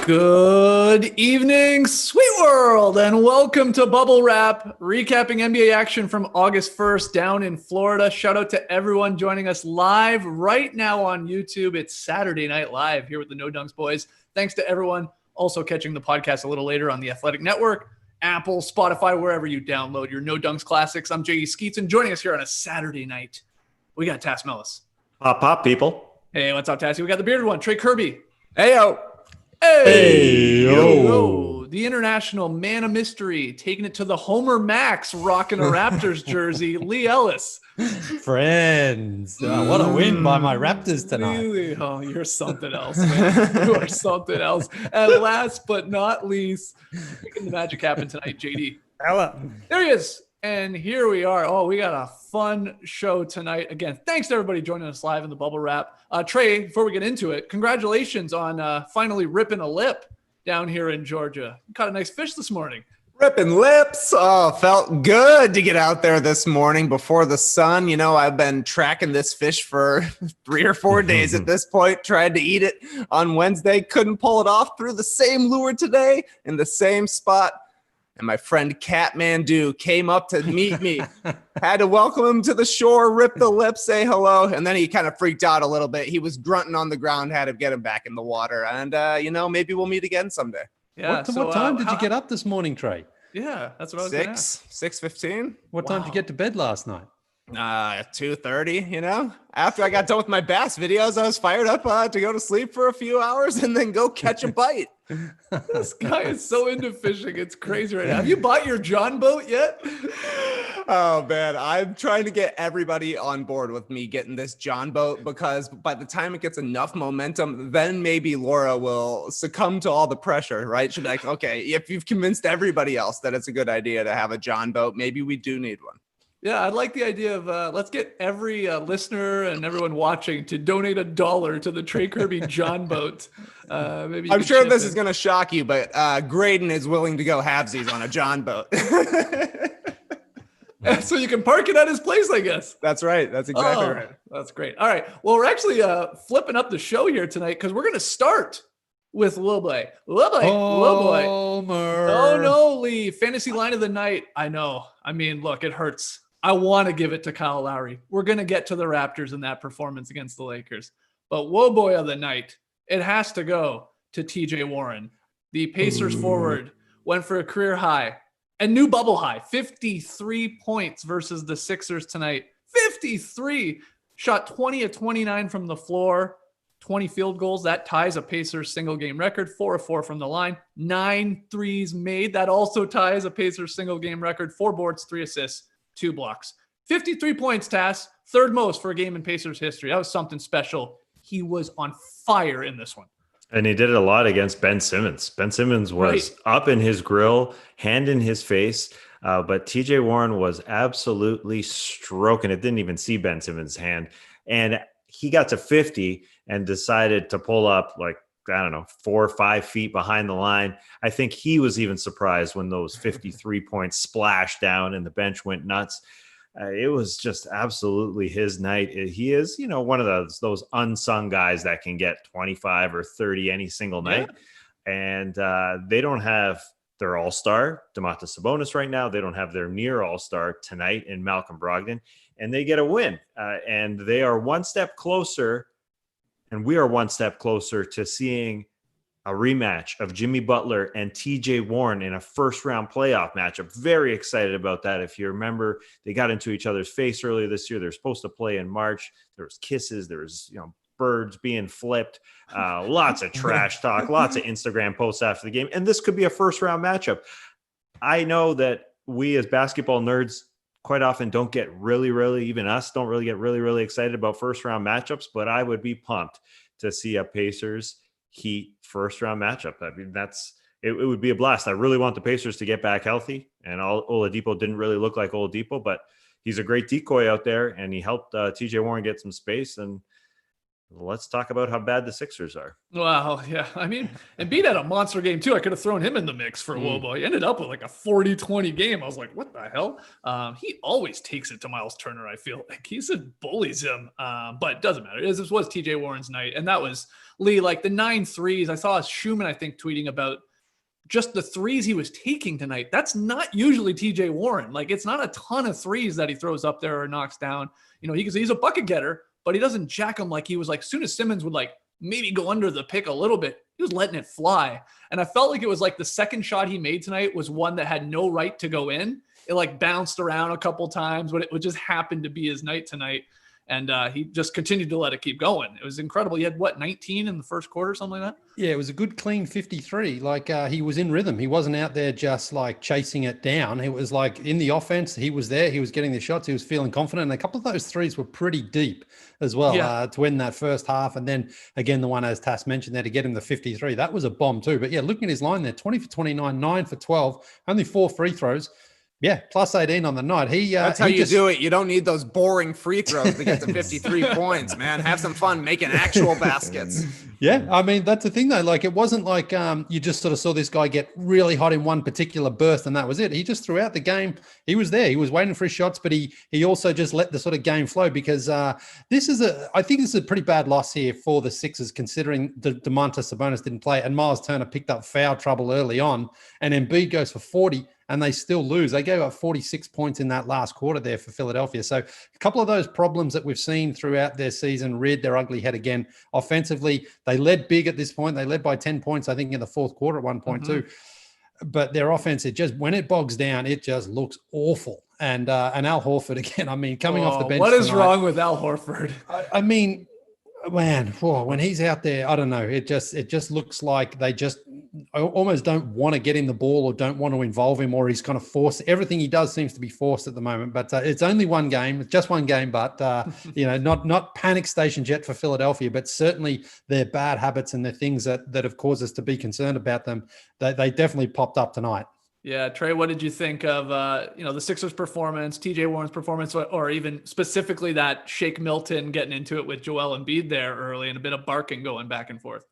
Good evening, Sweet World, and welcome to Bubble Wrap, recapping NBA action from August 1st down in Florida. Shout out to everyone joining us live right now on YouTube. It's Saturday Night Live here with the No Dunks Boys. Thanks to everyone also catching the podcast a little later on the Athletic Network, Apple, Spotify, wherever you download your No Dunks classics. I'm J.E. Skeets, and joining us here on a Saturday night, we got Tass Mellis. Pop, people. Hey, what's up, Tassie? We got the bearded one, Trey Kirby. Heyo. Hey, yo. The international man of mystery, taking it to the Homer Max, rocking a Raptors jersey, Leigh Ellis. Friends, what a win by my Raptors tonight. Really? Oh, you're something else, man. You are something else. And last but not least, making the magic happen tonight, JD. Hello. There he is. And here we are. Oh, we got a fun show tonight. Again, thanks to everybody joining us live in the Bubble Wrap. Trey, before we get into it, congratulations on finally ripping a lip down here in Georgia. You caught a nice fish this morning. Ripping lips. Oh, felt good to get out there this morning before the sun. You know, I've been tracking this fish for 3 or 4 days at this point. Tried to eat it on Wednesday. Couldn't pull it off. Threw the same lure today in the same spot. And my friend Catmandu came up to meet me. Had to welcome him to the shore, rip the lip, say hello. And then he kind of freaked out a little bit. He was grunting on the ground, had to get him back in the water. And, maybe we'll meet again someday. Yeah. What time did you get up this morning, Trey? Yeah, that's what I was going to ask. 6:15. What time did you get to bed last night? 2:30, After I got done with my bass videos, I was fired up to go to sleep for a few hours and then go catch a bite. This guy is so into fishing. It's crazy right now. Have you bought your John boat yet? Oh, man. I'm trying to get everybody on board with me getting this John boat because by the time it gets enough momentum, then maybe Laura will succumb to all the pressure, right? She'll be like, okay, if you've convinced everybody else that it's a good idea to have a John boat, maybe we do need one. Yeah, I'd like the idea of let's get every listener and everyone watching to donate $1 to the Trey Kirby John boat. Maybe I'm sure this is going to shock you, but Graydon is willing to go halvesies on a John boat. So you can park it at his place, I guess. That's right. That's exactly right. That's great. All right. Well, we're actually flipping up the show here tonight because we're going to start with Lil Boy. Lil Boy. Oh, no, Leigh. Fantasy line of the night. I know. I mean, look, it hurts. I want to give it to Kyle Lowry. We're going to get to the Raptors in that performance against the Lakers. But Whoa Boy of the night, it has to go to TJ Warren. The Pacers forward went for a career high and new bubble high, 53 points versus the Sixers tonight. 53. Shot 20 of 29 from the floor, 20 field goals. That ties a Pacers single game record, 4 of 4 from the line, 9 threes made. That also ties a Pacers single game record, 4 boards, 3 assists. 2 blocks. 53 points, Tass. Third most for a game in Pacers history. That was something special. He was on fire in this one. And he did it a lot against Ben Simmons. Ben Simmons was up in his grill, hand in his face. But TJ Warren was absolutely stroking it. Didn't even see Ben Simmons' hand. And he got to 50 and decided to pull up 4 or 5 feet behind the line. I think he was even surprised when those 53 points splashed down and the bench went nuts. It was just absolutely his night. He is, one of those unsung guys that can get 25 or 30 any single night. Yeah. And they don't have their all-star, Domantas Sabonis, right now. They don't have their near all-star tonight in Malcolm Brogdon. And they get a win. And they are one step closer. And we are one step closer to seeing a rematch of Jimmy Butler and TJ Warren in a first-round playoff matchup. Very excited about that. If you remember, they got into each other's face earlier this year. They're supposed to play in March. There was kisses. There was, birds being flipped. Lots of trash talk. Lots of Instagram posts after the game. And this could be a first-round matchup. I know that we as basketball nerds quite often don't get even us don't really get really excited about first round matchups, but I would be pumped to see a Pacers Heat first round matchup. I mean, it would be a blast. I really want the Pacers to get back healthy, and Oladipo didn't really look like Oladipo, but he's a great decoy out there, and he helped TJ Warren get some space. And let's talk about how bad the Sixers are. Wow, yeah. I mean, Embiid had a monster game too. I could have thrown him in the mix for Lobo. He ended up with like a 40-20 game. I was like, what the hell? He always takes it to Miles Turner, I feel like. He bullies him, but it doesn't matter. This was TJ Warren's night, and that was Leigh, like the 9 threes. I saw Schumann, I think, tweeting about just the threes he was taking tonight. That's not usually TJ Warren. Like, it's not a ton of threes that he throws up there or knocks down. You know, he's a bucket getter, but he doesn't jack them like he was like, as soon as Simmons would like maybe go under the pick a little bit, he was letting it fly. And I felt like it was like the second shot he made tonight was one that had no right to go in. It like bounced around a couple times, but it just happened to be his night tonight. And he just continued to let it keep going. It was incredible. He had 19 in the first quarter, something like that? Yeah, it was a good clean 53. Like he was in rhythm. He wasn't out there just like chasing it down. It was like in the offense, he was there. He was getting the shots. He was feeling confident. And a couple of those threes were pretty deep as well to win that first half. And then again, the one as Tass mentioned there to get him the 53, that was a bomb too. But yeah, looking at his line there, 20 for 29, 9 for 12, only 4 free throws. Yeah, plus 18 on the night. That's how you do it. You don't need those boring free throws to get to 53 points, man. Have some fun making actual baskets. Yeah, I mean, that's the thing, though. Like, it wasn't like you just sort of saw this guy get really hot in one particular burst and that was it. He just throughout the game, he was there. He was waiting for his shots, but he also just let the sort of game flow because I think this is a pretty bad loss here for the Sixers considering Domantas Sabonis didn't play and Miles Turner picked up foul trouble early on and Embiid goes for 40. And they still lose. They gave up 46 points in that last quarter there for Philadelphia. So a couple of those problems that we've seen throughout their season reared their ugly head again. Offensively, they led big at this point. They led by 10 points, I think, in the fourth quarter at one point too. But their offense, when it bogs down, it just looks awful. And Al Horford again, I mean, coming off the bench. What is wrong with Al Horford? I mean, man, when he's out there, I don't know. It just looks like they just almost don't want to get him the ball or don't want to involve him, or he's kind of forced. Everything he does seems to be forced at the moment. But it's only one game, just one game. But not panic stations yet for Philadelphia, but certainly their bad habits and the things that have caused us to be concerned about them. They definitely popped up tonight. Yeah, Trey, what did you think of the Sixers' performance, TJ Warren's performance, or even specifically that Shake Milton getting into it with Joel Embiid there early and a bit of barking going back and forth?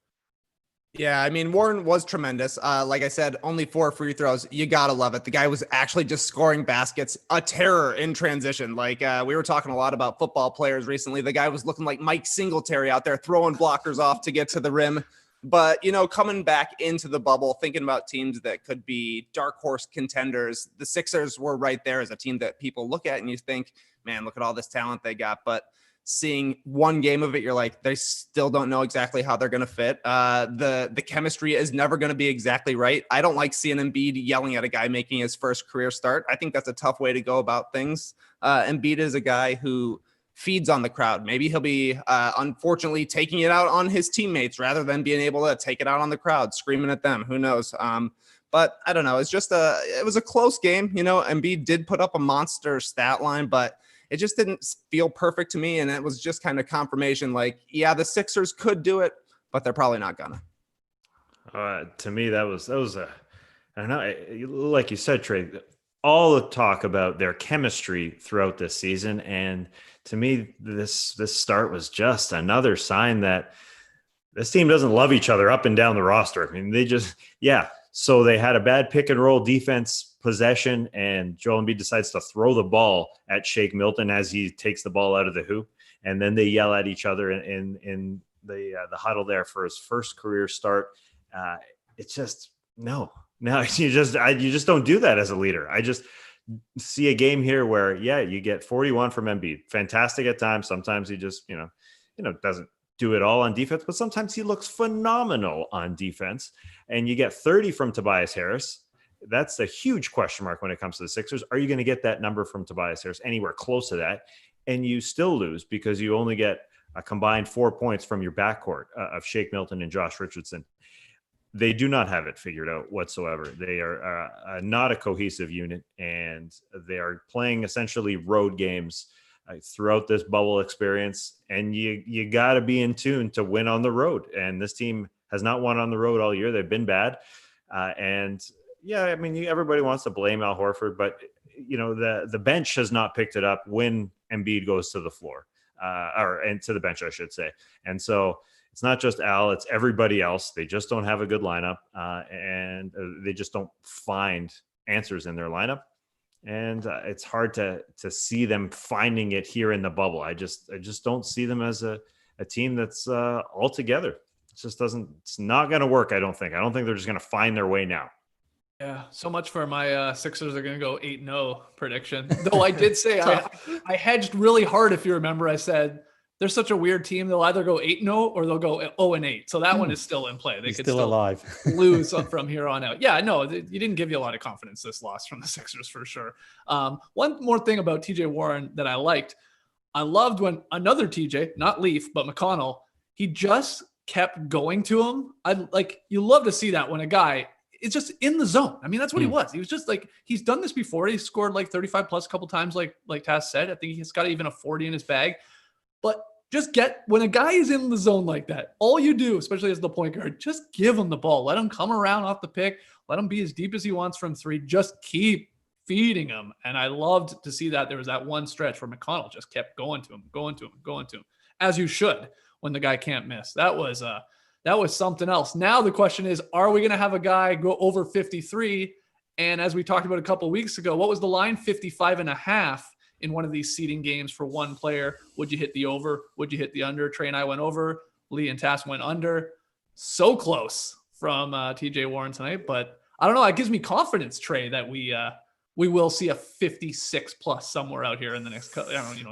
Yeah, I mean, Warren was tremendous. Like I said, only 4 free throws. You got to love it. The guy was actually just scoring baskets, a terror in transition. Like we were talking a lot about football players recently. The guy was looking like Mike Singletary out there throwing blockers off to get to the rim. But, coming back into the bubble, thinking about teams that could be dark horse contenders, the Sixers were right there as a team that people look at and you think, man, look at all this talent they got. But seeing one game of it, you're like, they still don't know exactly how they're going to fit. The chemistry is never going to be exactly right. I don't like seeing Embiid yelling at a guy making his first career start. I think that's a tough way to go about things. Embiid is a guy who feeds on the crowd. Maybe he'll be unfortunately taking it out on his teammates rather than being able to take it out on the crowd, screaming at them. Who knows? But I don't know. It's just it was a close game. Embiid did put up a monster stat line, but it just didn't feel perfect to me. And it was just kind of confirmation like, yeah, the Sixers could do it, but they're probably not gonna. To me, that was I don't know. Like you said, Trey, all the talk about their chemistry throughout this season. And to me, this start was just another sign that this team doesn't love each other up and down the roster. I mean, so they had a bad pick and roll defense possession, and Joel Embiid decides to throw the ball at Shake Milton as he takes the ball out of the hoop, and then they yell at each other in the huddle there for his first career start. It's just no, you just don't do that as a leader. I just see a game here where you get 41 from Embiid, fantastic at times. Sometimes he just doesn't do it all on defense, but sometimes he looks phenomenal on defense. And you get 30 from Tobias Harris. That's a huge question mark when it comes to the Sixers. Are you going to get that number from Tobias Harris anywhere close to that? And you still lose because you only get a combined 4 points from your backcourt of Shake Milton and Josh Richardson. They do not have it figured out whatsoever. They are not a cohesive unit, and they are playing essentially road games throughout this bubble experience. And you got to be in tune to win on the road. And this team has not won on the road all year. They've been bad. Everybody wants to blame Al Horford, but the bench has not picked it up when Embiid goes to the floor. and to the bench, I should say. And so it's not just Al, it's everybody else. They just don't have a good lineup, and they just don't find answers in their lineup. And it's hard to see them finding it here in the bubble. I just don't see them as a team that's all together. It's not going to work. I don't think they're just going to find their way now. Yeah, so much for my Sixers are going to go 8-0 prediction. Though I did say I hedged really hard. If you remember, I said they're such a weird team. They'll either go 8-0 or they'll go 0-8. So that one is still in play. They could still alive. lose from here on out. Yeah, no, you didn't give you a lot of confidence this loss from the Sixers for sure. One more thing about TJ Warren that I liked. I loved when another TJ, not Leaf, but McConnell, he just kept going to him. You love to see that when a guy is just in the zone. I mean, that's what he was. He was just like, he's done this before. He scored like 35 plus a couple times, like Taz said. I think he's got even a 40 in his bag. But just when a guy is in the zone like that, all you do, especially as the point guard, just give him the ball. Let him come around off the pick. Let him be as deep as he wants from three. Just keep feeding him. And I loved to see that. There was that one stretch where McConnell just kept going to him, as you should when the guy can't miss. That was something else. Now the question is, are we going to have a guy go over 53? And as we talked about a couple of weeks ago, what was the line? 55.5 in one of these seeding games for one player. Would you hit the over? Would you hit the under? Trey and I went over. Leigh and Tass went under. So close from TJ Warren tonight, but I don't know. It gives me confidence, Trey, that we will see a 56 plus somewhere out here in the next,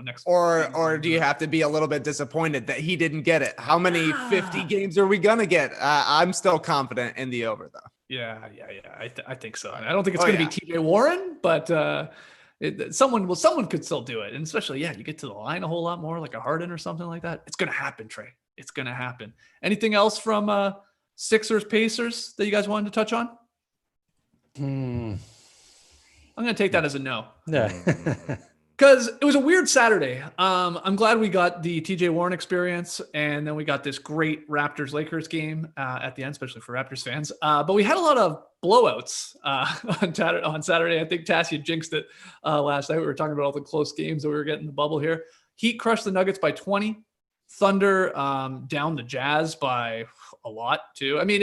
next. Or do you have to be a little bit disappointed that he didn't get it? How many 50 games are we gonna get? I'm still confident in the over, though. Yeah. I think so. I don't think it's going to be TJ Warren, but someone could still do it. And especially, you get to the line a whole lot more, like a Harden or something like that. It's going to happen, Trey. It's going to happen. Anything else from Sixers Pacers that you guys wanted to touch on? I'm going to take that as a no. Yeah. Because it was a weird Saturday. I'm glad we got the TJ Warren experience, and then we got this great Raptors-Lakers game at the end, especially for Raptors fans. But we had a lot of blowouts on Saturday. I think Tassia jinxed it last night. We were talking about all the close games that we were getting in the bubble here. Heat crushed the Nuggets by 20. Thunder down the Jazz by a lot, too. I mean,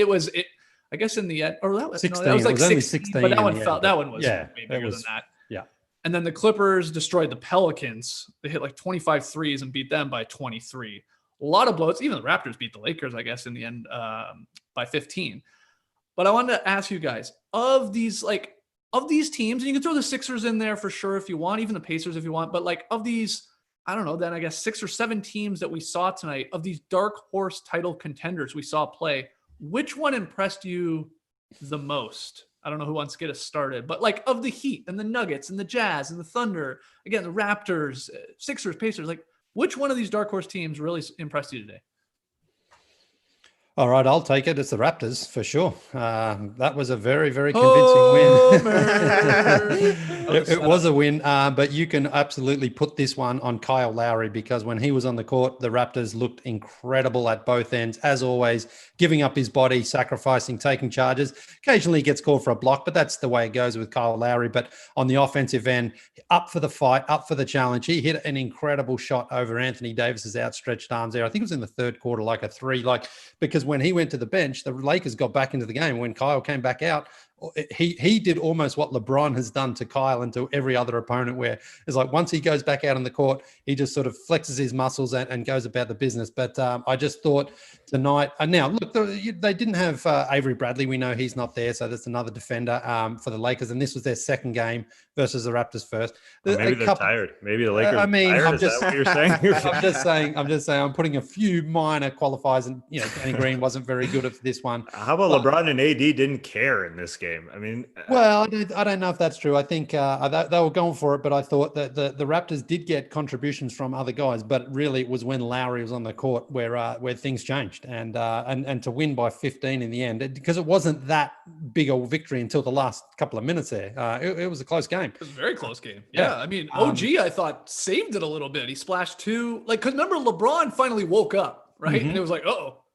I guess in the end, or that was 16. No, that was like it was 16, but that one felt. That one was way bigger than that. Yeah. And then the Clippers destroyed the Pelicans. They hit like 25 threes and beat them by 23. A lot of blows. Even the Raptors beat the Lakers, I guess, in the end by 15. But I wanted to ask you guys, of these teams, and you can throw the Sixers in there for sure if you want, even the Pacers if you want, but like of these, I don't know, then I guess 6 or 7 teams that we saw tonight, of these dark horse title contenders we saw play, which one impressed you the most? I don't know who wants to get us started, but like of the Heat and the Nuggets and the Jazz and the Thunder, again, the Raptors, Sixers, Pacers, like which one of these dark horse teams really impressed you today? All right, I'll take it. It's the Raptors for sure. That was a very, very convincing win. It was a win, but you can absolutely put this one on Kyle Lowry because when he was on the court, the Raptors looked incredible at both ends. As always, giving up his body, sacrificing, taking charges. Occasionally he gets called for a block, but that's the way it goes with Kyle Lowry. But on the offensive end, up for the fight, up for the challenge. He hit an incredible shot over Anthony Davis's outstretched arms there. I think it was in the third quarter, like a 3, because when he went to the bench, the Lakers got back into the game. When Kyle came back out, he did almost what LeBron has done to Kyle and to every other opponent, where it's like once he goes back out on the court, he just sort of flexes his muscles and goes about the business. But I just thought tonight, now look, they didn't have Avery Bradley. We know he's not there, so that's another defender for the Lakers. And this was their second game versus the Raptors first. Maybe they're tired. Maybe the Lakers. I'm just what you're saying. I'm just saying. I'm putting a few minor qualifiers, and Danny Green wasn't very good at this one. How about LeBron and AD didn't care in this game? I mean, well, I don't know if that's true. I think they were going for it, but I thought that the Raptors did get contributions from other guys, but really it was when Lowry was on the court where things changed, and to win by 15 in the end, because it wasn't that big a victory until the last couple of minutes there. It was a close game. It was a very close game. Yeah. I mean, OG, I thought saved it a little bit. He splashed 2, because remember LeBron finally woke up, right? Mm-hmm. And it was like,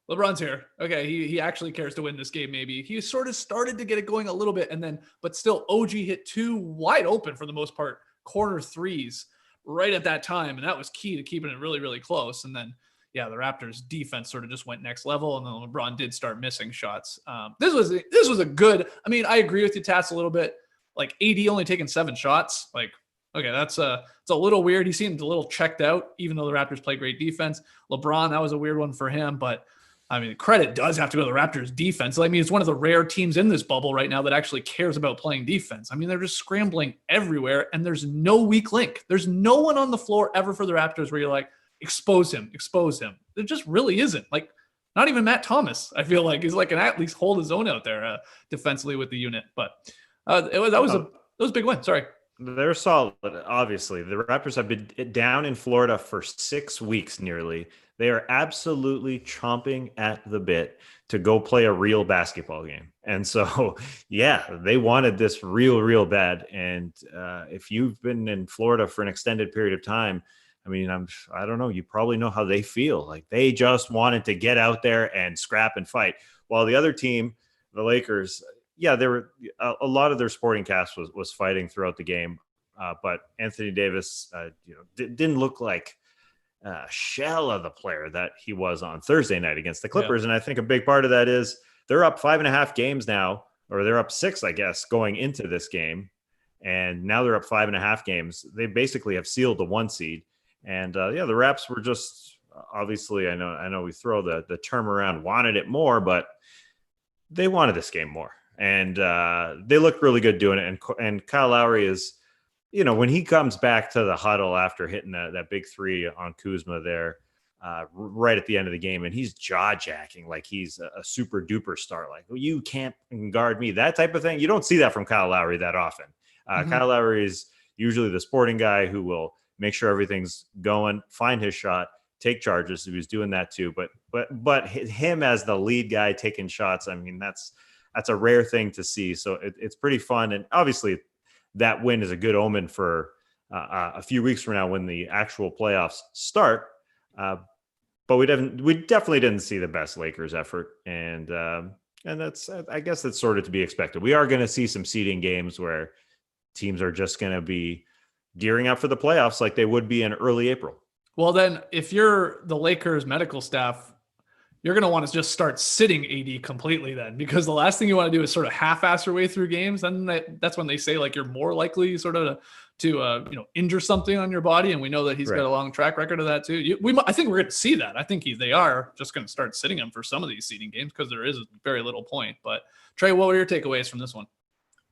LeBron's here. Okay, he actually cares to win this game. Maybe he sort of started to get it going a little bit, and then, but still, OG hit 2 wide open for the most part, corner threes. right at that time. And that was key to keeping it really, really close. And then, yeah, the Raptors defense sort of just went next level. And then LeBron did start missing shots. This was a good, I mean, I agree with you, Tats, a little bit. Like AD only taking 7 shots. Like, okay, it's a little weird. He seemed a little checked out, even though the Raptors play great defense. LeBron, that was a weird one for him. But I mean, credit does have to go to the Raptors defense. I mean, it's one of the rare teams in this bubble right now that actually cares about playing defense. I mean, they're just scrambling everywhere, and there's no weak link. There's no one on the floor ever for the Raptors where you're like, expose him. There just really isn't. Like, not even Matt Thomas, I feel like, is like an at least hold his own out there defensively with the unit. But that was a big win. Sorry. They're solid. Obviously, the Raptors have been down in Florida for 6 weeks nearly. They are absolutely chomping at the bit to go play a real basketball game. And so, yeah, they wanted this real bad. And if you've been in Florida for an extended period of time, I mean, I don't know, you probably know how they feel. Like they just wanted to get out there and scrap and fight. While the other team, the Lakers, yeah, there were a lot of their sporting cast was fighting throughout the game, but Anthony Davis, didn't look like a shell of the player that he was on Thursday night against the Clippers. Yeah. And I think a big part of that is they're up 5.5 games now, or they're up 6, I guess, going into this game, and now they're up 5.5 games. They basically have sealed the 1 seed, and the Raps were just obviously. I know we throw the term around, wanted it more, but they wanted this game more. And they look really good doing it. And Kyle Lowry is, when he comes back to the huddle after hitting that big 3 on Kuzma there right at the end of the game, and he's jaw-jacking like he's a super duper star, like, well, you can't guard me, that type of thing. You don't see that from Kyle Lowry that often. Kyle Lowry is usually the sporting guy who will make sure everything's going, find his shot, take charges. He was doing that too. But him as the lead guy taking shots, I mean, that's a rare thing to see. So it's pretty fun. And obviously that win is a good omen for a few weeks from now when the actual playoffs start. But we definitely didn't see the best Lakers effort. And that's, I guess that's sort of to be expected. We are going to see some seeding games where teams are just going to be gearing up for the playoffs like they would be in early April. Well, then if you're the Lakers medical staff, you're going to want to just start sitting AD completely then, because the last thing you want to do is sort of half-ass your way through games. And that's when they say like you're more likely sort of to injure something on your body. And we know that he's got a long track record of that too. I think we're going to see that. I think they are just going to start sitting him for some of these seeding games because there is very little point. But Trey, what were your takeaways from this one?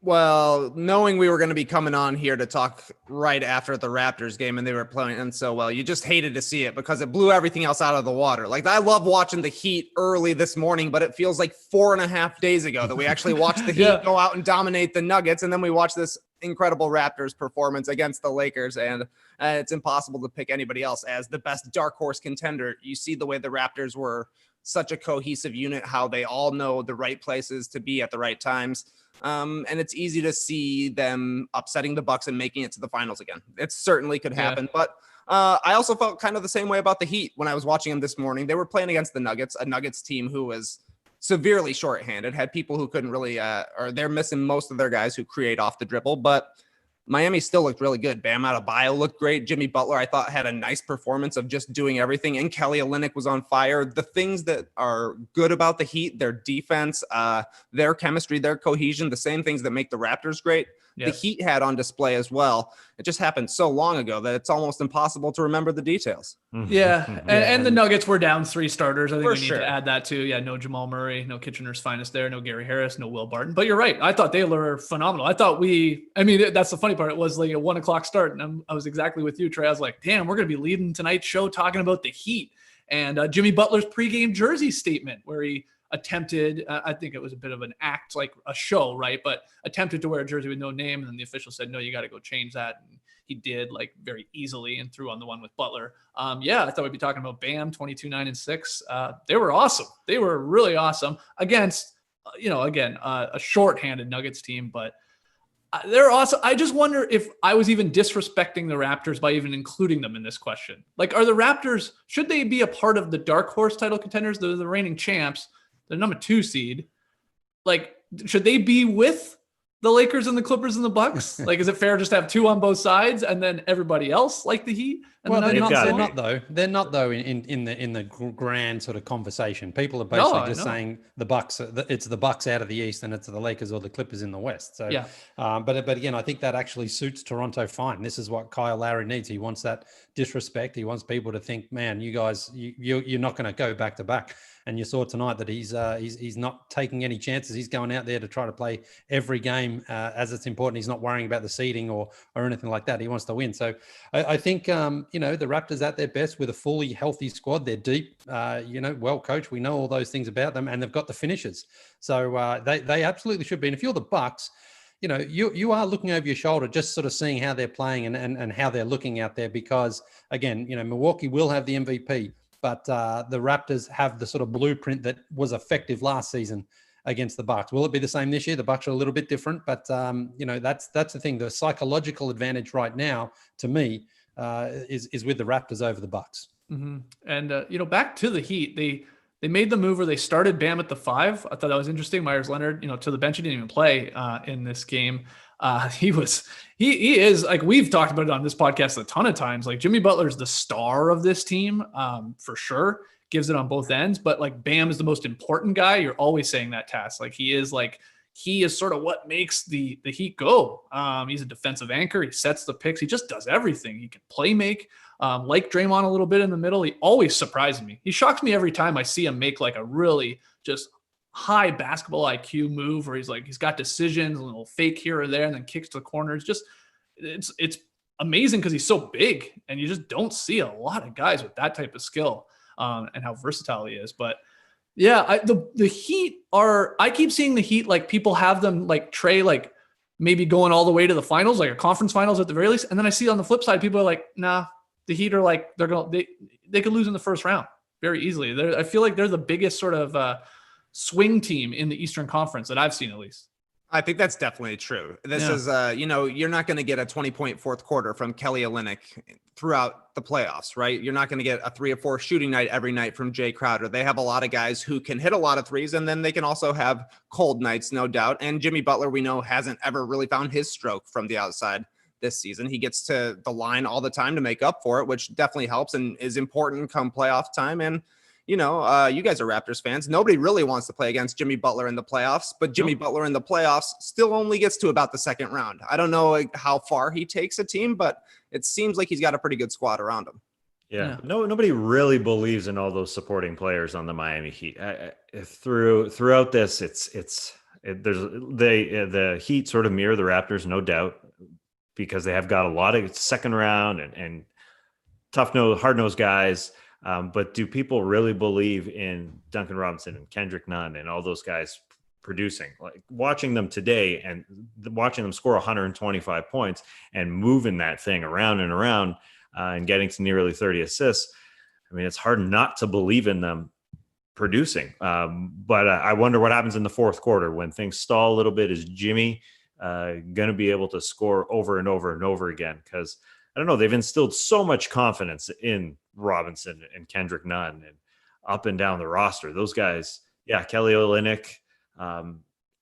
Well, knowing we were going to be coming on here to talk right after the Raptors game and they were playing so well, you just hated to see it because it blew everything else out of the water. Like, I love watching the Heat early this morning, but it feels like 4.5 days ago that we actually watched the Heat go out and dominate the Nuggets. And then we watched this incredible Raptors performance against the Lakers. And it's impossible to pick anybody else as the best dark horse contender. You see the way the Raptors were such a cohesive unit, how they all know the right places to be at the right times. And it's easy to see them upsetting the Bucks and making it to the finals again. It certainly could happen. Yeah. But I also felt kind of the same way about the Heat when I was watching them this morning. They were playing against the Nuggets, a Nuggets team who was severely shorthanded, had people who couldn't really, or they're missing most of their guys who create off the dribble. But Miami still looked really good. Bam Adebayo looked great. Jimmy Butler, I thought, had a nice performance of just doing everything. And Kelly Olynyk was on fire. The things that are good about the Heat, their defense, their chemistry, their cohesion, the same things that make the Raptors great, the Heat had on display as well. It just happened so long ago that it's almost impossible to remember the details. Yeah. And the Nuggets were down 3 starters. I think we need to add that too. Yeah. No Jamal Murray, no Kitchener's finest there, no Gary Harris, no Will Barton. But you're right. I thought they were phenomenal. I thought that's the funny part. It was like a 1:00 start. And I was exactly with you, Trey. I was like, damn, we're going to be leading tonight's show talking about the Heat. And Jimmy Butler's pregame jersey statement where he attempted, I think it was a bit of an act, like a show, right? But attempted to wear a jersey with no name. And then the official said, no, you got to go change that. And he did, like, very easily and threw on the one with Butler. I thought we'd be talking about Bam, 22, 9, and 6. They were awesome. They were really awesome against, a shorthanded Nuggets team, but they're awesome. I just wonder if I was even disrespecting the Raptors by even including them in this question. Like, are the Raptors, should they be a part of the dark horse title contenders? They're the reigning champs. They're number 2 seed. Like, should they be with the Lakers and the Clippers and the Bucks? Like, is it fair just to have two on both sides and then everybody else like the Heat? And Well, the they're Nuggets? not though. They're not though in the grand sort of conversation. People are basically saying the Bucks. It's the Bucks out of the East, and it's the Lakers or the Clippers in the West. So, yeah. But again, I think that actually suits Toronto fine. This is what Kyle Lowry needs. He wants that disrespect. He wants people to think, man, you guys, you're not going to go back to back. And you saw tonight that he's not taking any chances. He's going out there to try to play every game as it's important. He's not worrying about the seeding or anything like that. He wants to win. So I think the Raptors at their best with a fully healthy squad. They're deep, well coached. We know all those things about them, and they've got the finishers. So they absolutely should be. And if you're the Bucks, you are looking over your shoulder, just sort of seeing how they're playing and how they're looking out there. Because again, Milwaukee will have the MVP. But the Raptors have the sort of blueprint that was effective last season against the Bucks. Will it be the same this year? The Bucks are a little bit different, but that's the thing. The psychological advantage right now, to me, is with the Raptors over the Bucks. Mm-hmm. And back to the Heat, they made the move where they started Bam at the 5. I thought that was interesting. Myers Leonard, to the bench, he didn't even play in this game. He is, like, we've talked about it on this podcast a ton of times. Like, Jimmy Butler's the star of this team, for sure. Gives it on both ends, but like Bam is the most important guy. You're always saying that, Tass. Like, he is sort of what makes the Heat go. He's a defensive anchor. He sets the picks. He just does everything. He can play make. Like Draymond a little bit in the middle. He always surprises me. He shocks me every time I see him make like a really just high basketball IQ move where he's got decisions, a little fake here or there, and then kicks to the corners. Just it's amazing because he's so big, and you just don't see a lot of guys with that type of skill and how versatile he is. But yeah, the Heat are. I keep seeing the Heat, like, people have them like Trey, like maybe going all the way to the finals, like a conference finals at the very least. And then I see on the flip side, people are like, nah, the Heat are like they could lose in the first round very easily. I feel like they're the biggest sort of swing team in the Eastern Conference that I've seen, at least. I think that's definitely true. This is, you're not going to get a 20-point fourth quarter from Kelly Olynyk throughout the playoffs, right? You're not going to get a 3 or 4 shooting night every night from Jay Crowder. They have a lot of guys who can hit a lot of threes, and then they can also have cold nights, no doubt. And Jimmy Butler, we know, hasn't ever really found his stroke from the outside this season. He gets to the line all the time to make up for it, which definitely helps and is important come playoff time. And you guys are Raptors fans. Nobody really wants to play against Jimmy Butler in the playoffs, but Jimmy Butler in the playoffs still only gets to about the second round. I don't know how far he takes a team, but it seems like he's got a pretty good squad around him. Yeah. Nobody really believes in all those supporting players on the Miami Heat. Throughout this, the Heat sort of mirror the Raptors, no doubt, because they have got a lot of second round and hard-nosed guys. But do people really believe in Duncan Robinson and Kendrick Nunn and all those guys producing? Like, watching them today and watching them score 125 points and moving that thing around and around and getting to nearly 30 assists. I mean, it's hard not to believe in them producing. But I wonder what happens in the fourth quarter when things stall a little bit. Is Jimmy going to be able to score over and over and over again? Because I don't know, they've instilled so much confidence in Robinson and Kendrick Nunn and up and down the roster. Those guys, Kelly Olynyk.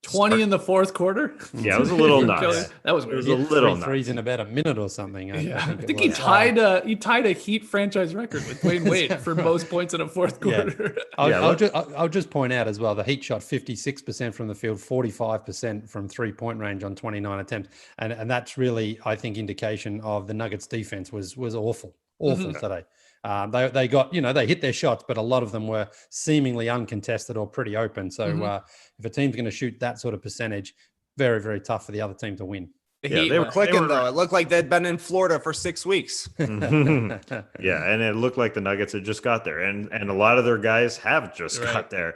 20 in the fourth quarter. Yeah, it was a little nuts. That was weird. It was a little nuts. Threes in about a minute or something. I think he tied a Heat franchise record with Dwayne Wade for most points in a fourth quarter. I'll just point out as well, the Heat shot 56% from the field, 45% from 3-point range on 29 attempts. And that's really, I think, indication of the Nuggets defense was awful today. They got, they hit their shots, but a lot of them were seemingly uncontested or pretty open. So if a team's going to shoot that sort of percentage, very, very tough for the other team to win. They were clicking, though. It looked like they'd been in Florida for 6 weeks. Yeah, and it looked like the Nuggets had just got there. And a lot of their guys have just got there.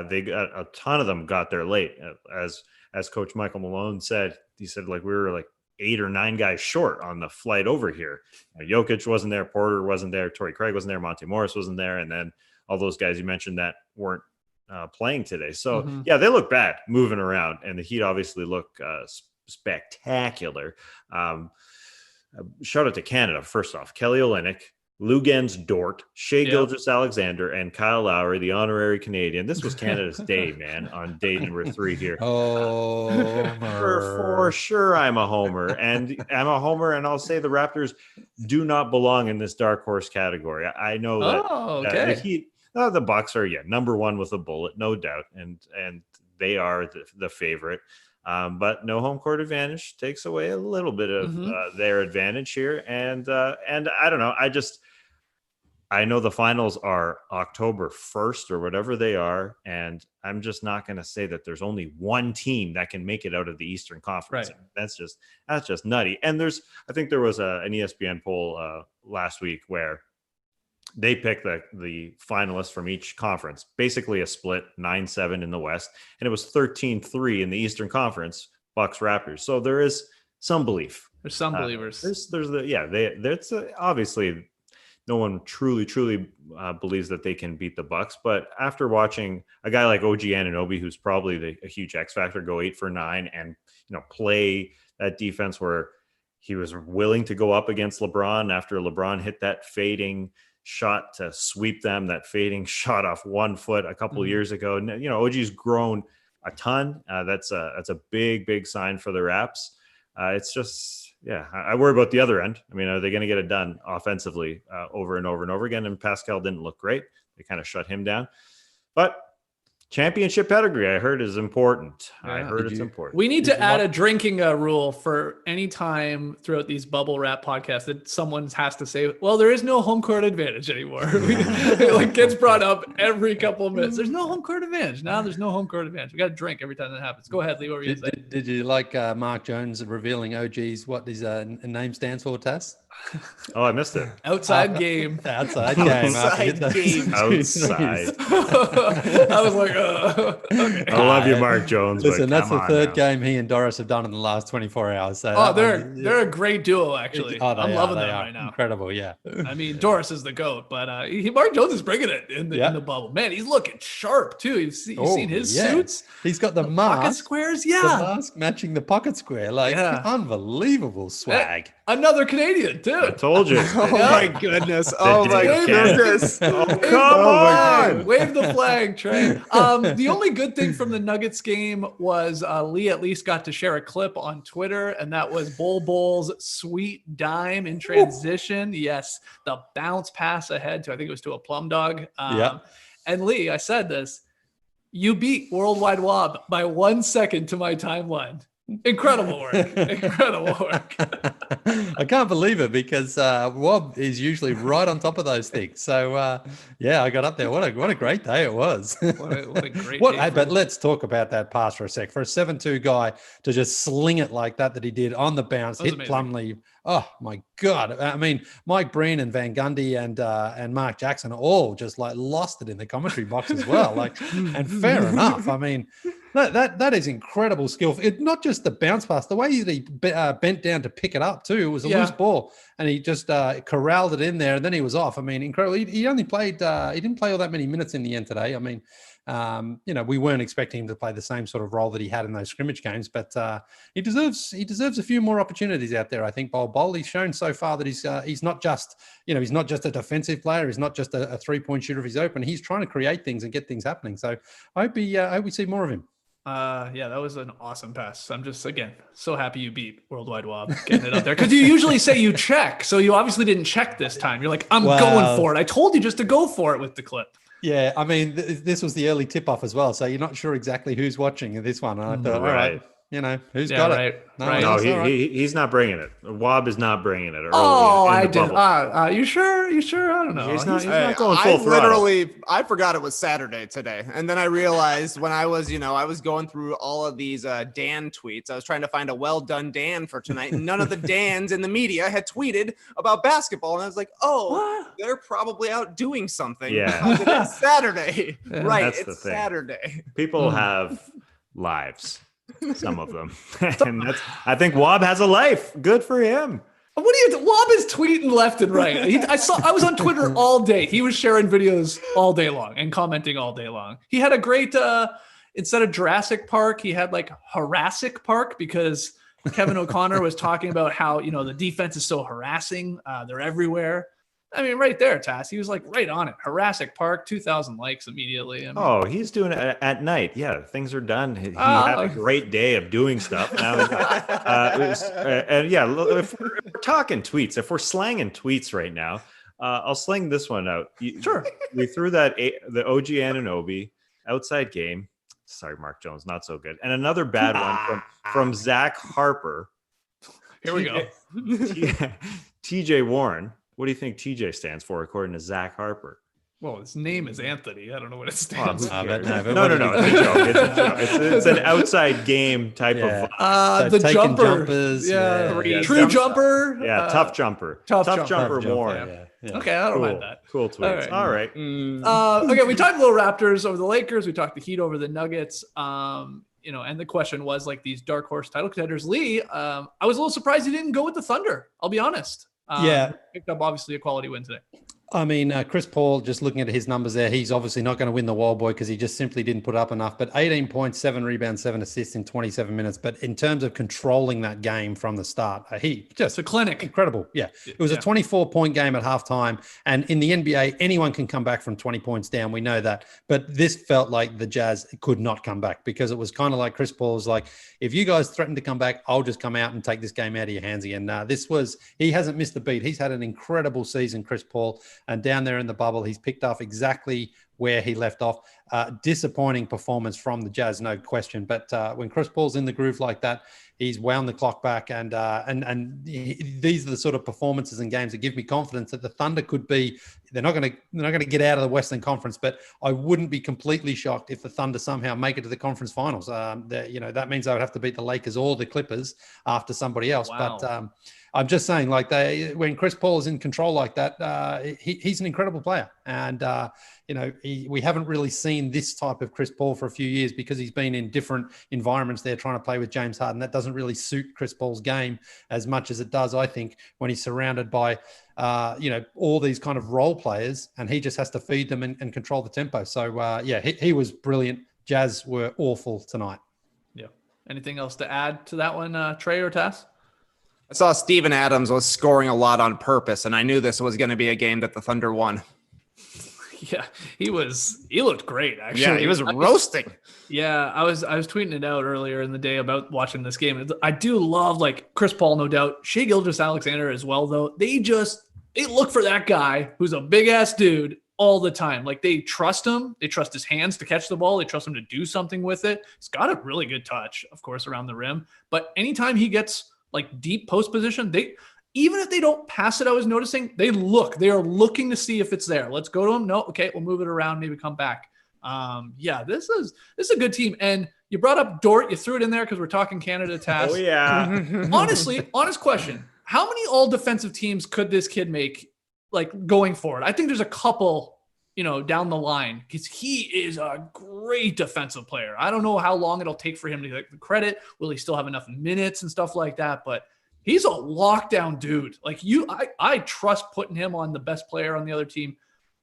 They got a ton of them got there late. As Coach Michael Malone said, he said, like, we were like 8 or 9 guys short on the flight over here. Jokic wasn't there. Porter wasn't there. Torrey Craig wasn't there. Monte Morris wasn't there. And then all those guys you mentioned that weren't playing today. So, they look bad moving around. And the Heat obviously look spectacular. Shout out to Canada, first off. Kelly Olynyk, Lugens Dort, Shea Yep. Gilgeous-Alexander, and Kyle Lowry, the honorary Canadian. This was Canada's day, man, on day number 3 here. For sure, I'm a homer. And I'll say the Raptors do not belong in this dark horse category. I know that, okay. the Heat, the Bucks are, number 1 with a bullet, no doubt. And they are the favorite. But no home court advantage takes away a little bit of their advantage here. And I don't know. I know the finals are October 1st or whatever they are. And I'm just not going to say that there's only one team that can make it out of the Eastern Conference. Right. That's just nutty. And I think there was an ESPN poll last week where they picked the finalists from each conference, basically a split 9-7 in the West. And it was 13-3 in the Eastern Conference, Bucks Raptors. So there is some belief. There's some believers. There's obviously no one truly believes that they can beat the Bucks. But after watching a guy like OG Anunoby, who's probably a huge X factor, go 8 for 9 and play that defense where he was willing to go up against LeBron after LeBron hit that fading shot to sweep them, that fading shot off 1 foot a couple of years ago. And, OG's grown a ton. That's a big sign for the Raps. It's just, I worry about the other end. I mean, are they going to get it done offensively over and over and over again? And Pascal didn't look great. They kind of shut him down. But championship pedigree, I heard, is important. I heard it's important. We need to add a drinking rule for any time throughout these bubble wrap podcasts that someone has to say, well, there is no home court advantage anymore. It gets brought up every couple of minutes. There's no home court advantage. Now there's no home court advantage. We got to drink every time that happens. Go ahead, Leigh. What were you saying? Did you like Mark Jones revealing OG's what his name stands for, Tass? Oh, I missed it. Outside game. Outside game. Outside. I was like, okay. I love you, Mark Jones. Listen, that's the third game he and Doris have done in the last 24 hours. So they're a great duo, actually. I'm loving them right now. Incredible, yeah. I mean, Doris is the GOAT, but Mark Jones is bringing it in the bubble. Man, he's looking sharp, too. You've seen his suits? He's got the pocket mask. Squares, The mask matching the pocket square. Unbelievable swag. Another Canadian, too. I told you. My goodness. Oh, my goodness. Oh, come on. Wave the flag, Trey. The only good thing from the Nuggets game was Leigh at least got to share a clip on Twitter, and that was Bol sweet dime in transition. Yes, the bounce pass ahead I think it was to a plum dog. And Leigh, I said this, you beat Worldwide Wob by 1 second to my timeline. Incredible work. I can't believe it because Wob is usually right on top of those things. So I got up there. What a great day it was. What a great day. But let's talk about that pass for a sec. For a 7-2 guy to just sling it like that he did on the bounce, hit amazing. Plumlee. Oh my God. I mean, Mike Breen and Van Gundy and Mark Jackson all just lost it in the commentary box as well. And fair enough. I mean, that is incredible skill. Not just the bounce pass, the way he bent down to pick it up too. It was a loose ball, and he just corralled it in there, and then he was off. I mean, incredible. He only played. He didn't play all that many minutes in the end today. I mean, we weren't expecting him to play the same sort of role that he had in those scrimmage games, but he deserves a few more opportunities out there. I think Bol. He's shown so far that he's not just a defensive player. He's not just a 3-point shooter if he's open. He's trying to create things and get things happening. So I hope we see more of him. That was an awesome pass. I'm just, again, so happy you beat Worldwide Wob getting it up there. Because you usually say you check. So you obviously didn't check this time. You're like, I'm going for it. I told you just to go for it with the clip. Yeah, I mean, this was the early tip-off as well. So you're not sure exactly who's watching this one. And I thought, all right. Who's got it? No, he's not bringing it. Wob is not bringing it. I did. You sure? I don't know. He's not going full throttle. I forgot it was Saturday today. And then I realized when I was going through all of these Dan tweets, I was trying to find a well done Dan for tonight. And none of the Dans in the media had tweeted about basketball. And I was like, they're probably out doing something. Yeah. It's Saturday. Right. It's Saturday. People have lives. Some of them. And I think Wob has a life. Good for him. Wob is tweeting left and right. I was on Twitter all day. He was sharing videos all day long and commenting all day long. He had a great, instead of Jurassic Park, he had Harassic Park because Kevin O'Connor was talking about how, the defense is so harassing. They're everywhere. I mean, right there, Tass. He was like right on it. Jurassic Park, 2,000 likes immediately. I mean, he's doing it at night. Yeah, things are done. He had a great day of doing stuff. Now, and yeah, if we're talking tweets, if we're slanging tweets right now, I'll sling this one out. Sure. We threw the OG Anunoby outside game. Sorry, Mark Jones, not so good. And another bad one from Zach Harper. Here we go. TJ Warren. What do you think TJ stands for, according to Zach Harper? Well, his name is Anthony. I don't know what it stands for. No. It's a joke. It's an outside game type of. The taking jumper. Jumpers. True jumper. Yeah, tough jumper. Tough jumper Warren. Yeah. Okay, I don't mind that. Cool tweets. All right. Okay, we talked a little Raptors over the Lakers. We talked the Heat over the Nuggets. And the question was like these dark horse title contenders. Leigh, I was a little surprised he didn't go with the Thunder. I'll be honest. Picked up obviously a quality win today. I mean, Chris Paul, just looking at his numbers there, he's obviously not going to win the Wild Boy because he just simply didn't put up enough. But 18 points, 7 rebounds, 7 assists in 27 minutes. But in terms of controlling that game from the start, he just a clinic. Incredible. Yeah. It was a 24-point game at halftime. And in the NBA, anyone can come back from 20 points down. We know that. But this felt like the Jazz could not come back because it was kind of like Chris Paul was like, if you guys threaten to come back, I'll just come out and take this game out of your hands again. He hasn't missed a beat. He's had an incredible season, Chris Paul. And down there in the bubble, he's picked off exactly where he left off. Disappointing performance from the Jazz, no question. But when Chris Paul's in the groove like that, he's wound the clock back, and these are the sort of performances and games that give me confidence that the Thunder could be. They're not going to get out of the Western Conference, but I wouldn't be completely shocked if the Thunder somehow make it to the conference finals. That means they would have to beat the Lakers or the Clippers after somebody else. Wow. But I'm just saying, like when Chris Paul is in control like that, he's an incredible player, and we haven't really seen this type of Chris Paul for a few years because he's been in different environments there trying to play with James Harden. That doesn't really suit Chris Paul's game as much as it does, I think, when he's surrounded by all these kind of role players, and he just has to feed them and control the tempo. So he was brilliant. Jazz were awful tonight. Yeah. Anything else to add to that one, Trey or Tass? I saw Steven Adams was scoring a lot on purpose, and I knew this was going to be a game that the Thunder won. Yeah, he looked great, actually. Yeah, he was roasting. Yeah, I was tweeting it out earlier in the day about watching this game. I do love, like, Chris Paul, no doubt. Shai Gilgeous-Alexander as well, though. They look for that guy who's a big-ass dude all the time. Like, they trust him. They trust his hands to catch the ball. They trust him to do something with it. He's got a really good touch, of course, around the rim. But anytime he gets, like, deep post position, even if they don't pass it, I was noticing, they are looking to see if it's there. Let's go to him. No, okay, we'll move it around, maybe come back. This is a good team. And you brought up Dort. You threw it in there because we're talking Canada, Tass. Oh, yeah. Honestly, honest question. How many all-defensive teams could this kid make, like, going forward? I think there's a couple, down the line, because he is a great defensive player. I don't know how long it'll take for him to get the credit. Will he still have enough minutes and stuff like that? But he's a lockdown dude. Like I trust putting him on the best player on the other team,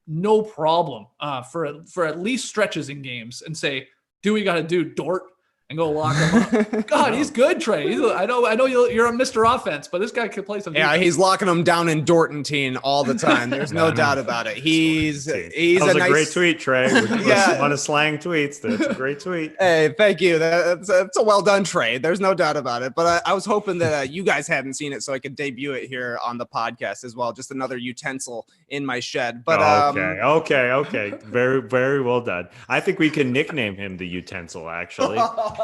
no problem. For at least stretches in games, and say, do we got to do Dort and go lock him up? God, he's good, Trey. I know you're a Mr. Offense, but this guy could play some. Yeah, he's locking him down in Dortentine all the time. There's no doubt about it. He's that was a great tweet, Trey. Yeah. On to slang tweets. That's a great tweet. Hey, thank you. That's a well done trade. There's no doubt about it. But I was hoping that you guys hadn't seen it, so I could debut it here on the podcast as well. Just another utensil in my shed. But okay. Very, very well done. I think we can nickname him the utensil. Actually,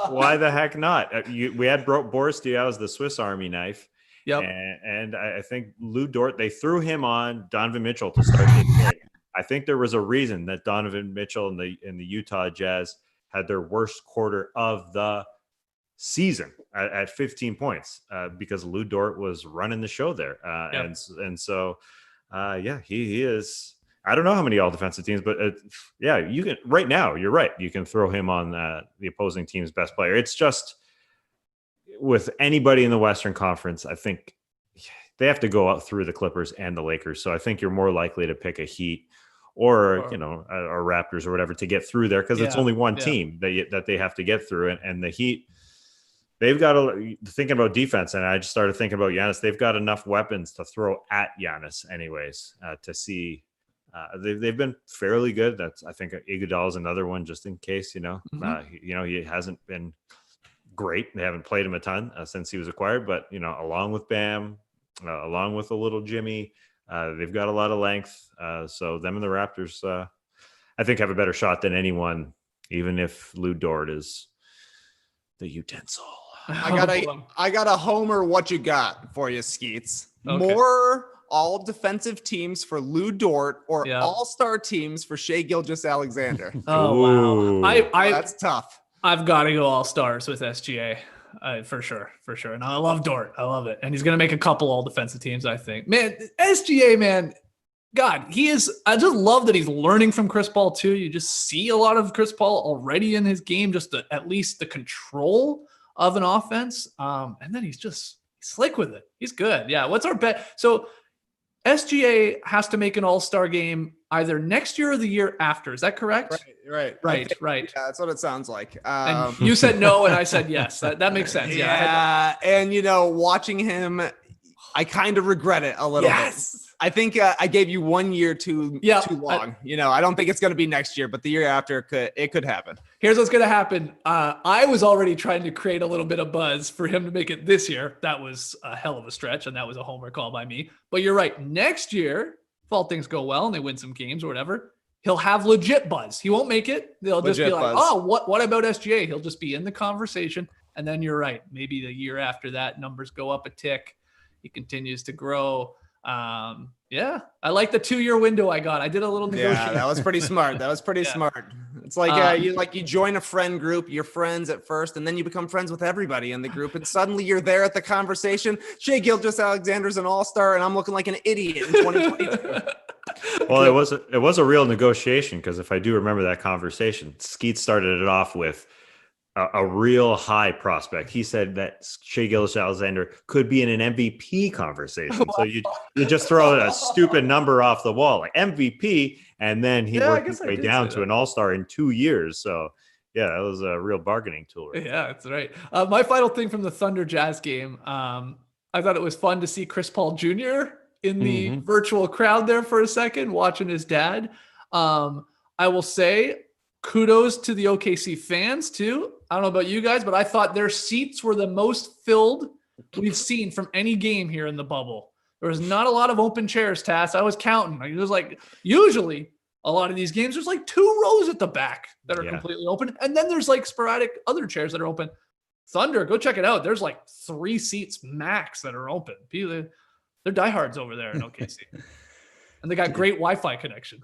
why the heck not? We had Boris Diaw's the Swiss Army knife. Yep. And I think Lou Dort, they threw him on Donovan Mitchell to start the game. I think there was a reason that Donovan Mitchell and the Utah Jazz had their worst quarter of the season at 15 points because Lou Dort was running the show there. Yep. And so, he is. I don't know how many all defensive teams, but you can right now. You're right. You can throw him on the opposing team's best player. It's just with anybody in the Western Conference, I think they have to go out through the Clippers and the Lakers. So I think you're more likely to pick a Heat or Raptors or whatever to get through there because it's only one team that they have to get through. And the Heat, they've got thinking about defense, and I just started thinking about Giannis. They've got enough weapons to throw at Giannis, anyways, to see. They've been fairly good. I think Iguodala is another one, just in case. He hasn't been great. They haven't played him a ton since he was acquired, but along with Bam, along with a little Jimmy, they've got a lot of length. So them and the Raptors, I think, have a better shot than anyone, even if Lou Dort is the utensil. I got a homer. What you got for you, Skeets? Okay. More all defensive teams for Lou Dort or all-star teams for Shai Gilgeous-Alexander? Oh, wow. That's tough. I've got to go all-stars with SGA. For sure. And I love Dort. I love it. And he's going to make a couple all-defensive teams, I think. Man, SGA, man, God, he is – I just love that he's learning from Chris Paul, too. You just see a lot of Chris Paul already in his game, just at least the control of an offense. And then he's slick with it. He's good. Yeah, what's our bet? So SGA has to make an all-star game either next year or the year after. Is that correct? Right. Yeah, that's what it sounds like. And you said no, and I said yes. That makes sense. Yeah. And, watching him, I kind of regret it a little bit. I think I gave you 1 year too long. I don't think it's going to be next year, but the year after it could happen. Here's what's going to happen. I was already trying to create a little bit of buzz for him to make it this year. That was a hell of a stretch, and that was a homer call by me. But you're right. Next year, if all things go well and they win some games or whatever, he'll have legit buzz. He won't make it. They'll just be like, oh, what about SGA? He'll just be in the conversation. And then you're right. Maybe the year after that, numbers go up a tick. He continues to grow. I like the 2-year window I got. I did a little negotiation. Yeah, that was pretty smart. Smart. It's like you join a friend group, you're friends at first, and then you become friends with everybody in the group, and suddenly you're there at the conversation. Shai Gilgeous-Alexander's an all-star, and I'm looking like an idiot in 2022. Well, it was a real negotiation, because if I do remember that conversation, Skeet started it off with a real high prospect. He said that Shai Gilgeous-Alexander could be in an MVP conversation. So you just throw a stupid number off the wall, like MVP, and then he worked his way down to an all-star in 2 years. So yeah, that was a real bargaining tool. Right? Yeah, that's right. My final thing from the Thunder Jazz game, I thought it was fun to see Chris Paul Jr. in the virtual crowd there for a second, watching his dad. I will say, kudos to the OKC fans too. I don't know about you guys, but I thought their seats were the most filled we've seen from any game here in the bubble. There was not a lot of open chairs, Tass. I was counting. It was like, usually a lot of these games, there's like 2 rows at the back that are completely open. And then there's like sporadic other chairs that are open. Thunder, go check it out. There's like 3 seats max that are open. They're diehards over there in OKC. And they got great Wi-Fi connection.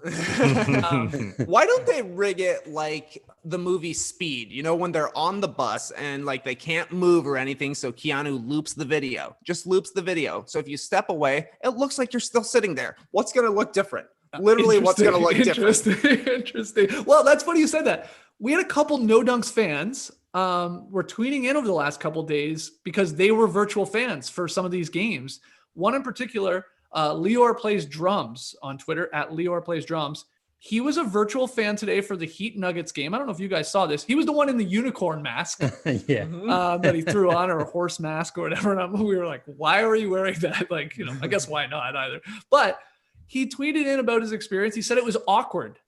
Why don't they rig it like the movie Speed? When they're on the bus and like they can't move or anything, so Keanu loops the video. Just loops the video. So if you step away, it looks like you're still sitting there. What's going to look different? Literally, what's going to look different? Interesting. Well, that's funny you said that. We had a couple No Dunks fans were tweeting in over the last couple of days because they were virtual fans for some of these games. One in particular, Leor Plays Drums on Twitter, at Leor Plays Drums. He was a virtual fan today for the Heat Nuggets game. I don't know if you guys saw this. He was the one in the unicorn mask that he threw on, or a horse mask or whatever. And we were like, why are you wearing that? Like, I guess why not either. But he tweeted in about his experience. He said it was awkward.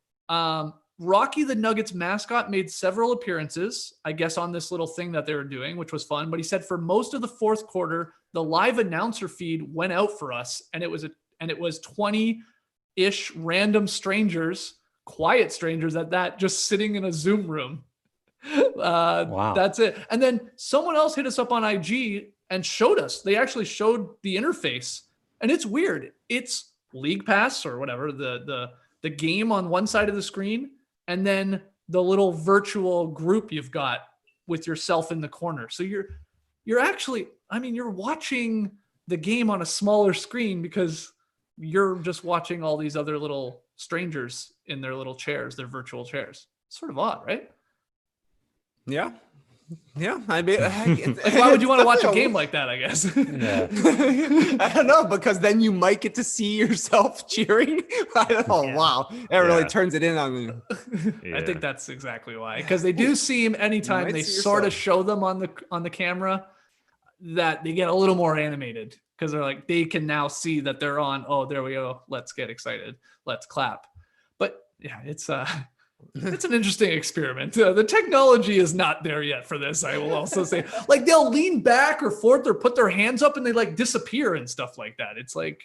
Rocky the Nuggets mascot made several appearances, I guess, on this little thing that they were doing, which was fun. But he said for most of the fourth quarter, the live announcer feed went out for us, and it was 20-ish random strangers, quiet strangers at that, just sitting in a Zoom room. Wow. That's it. And then someone else hit us up on IG and showed us. They actually showed the interface, and it's weird. It's League Pass or whatever, the game on one side of the screen, and then the little virtual group you've got with yourself in the corner. So you're actually, you're watching the game on a smaller screen because you're just watching all these other little strangers in their little chairs, their virtual chairs. Sort of odd, right? Yeah. Yeah, I mean, Like, why would you want to watch a game like that? I guess. Yeah. I don't know, because then you might get to see yourself cheering. I don't know. Yeah. Wow, that really Yeah. turns it in on me. I think that's exactly why, because they do seem anytime might they see sort of yourself. show them on the camera that they get a little more animated because they're like they can now see that they're on. Oh, there we go. Let's get excited. Let's clap. But yeah, it's an interesting experiment. The technology is not there yet for this. I will also say, like they'll lean back or forth or put their hands up and they like disappear and stuff like that. It's like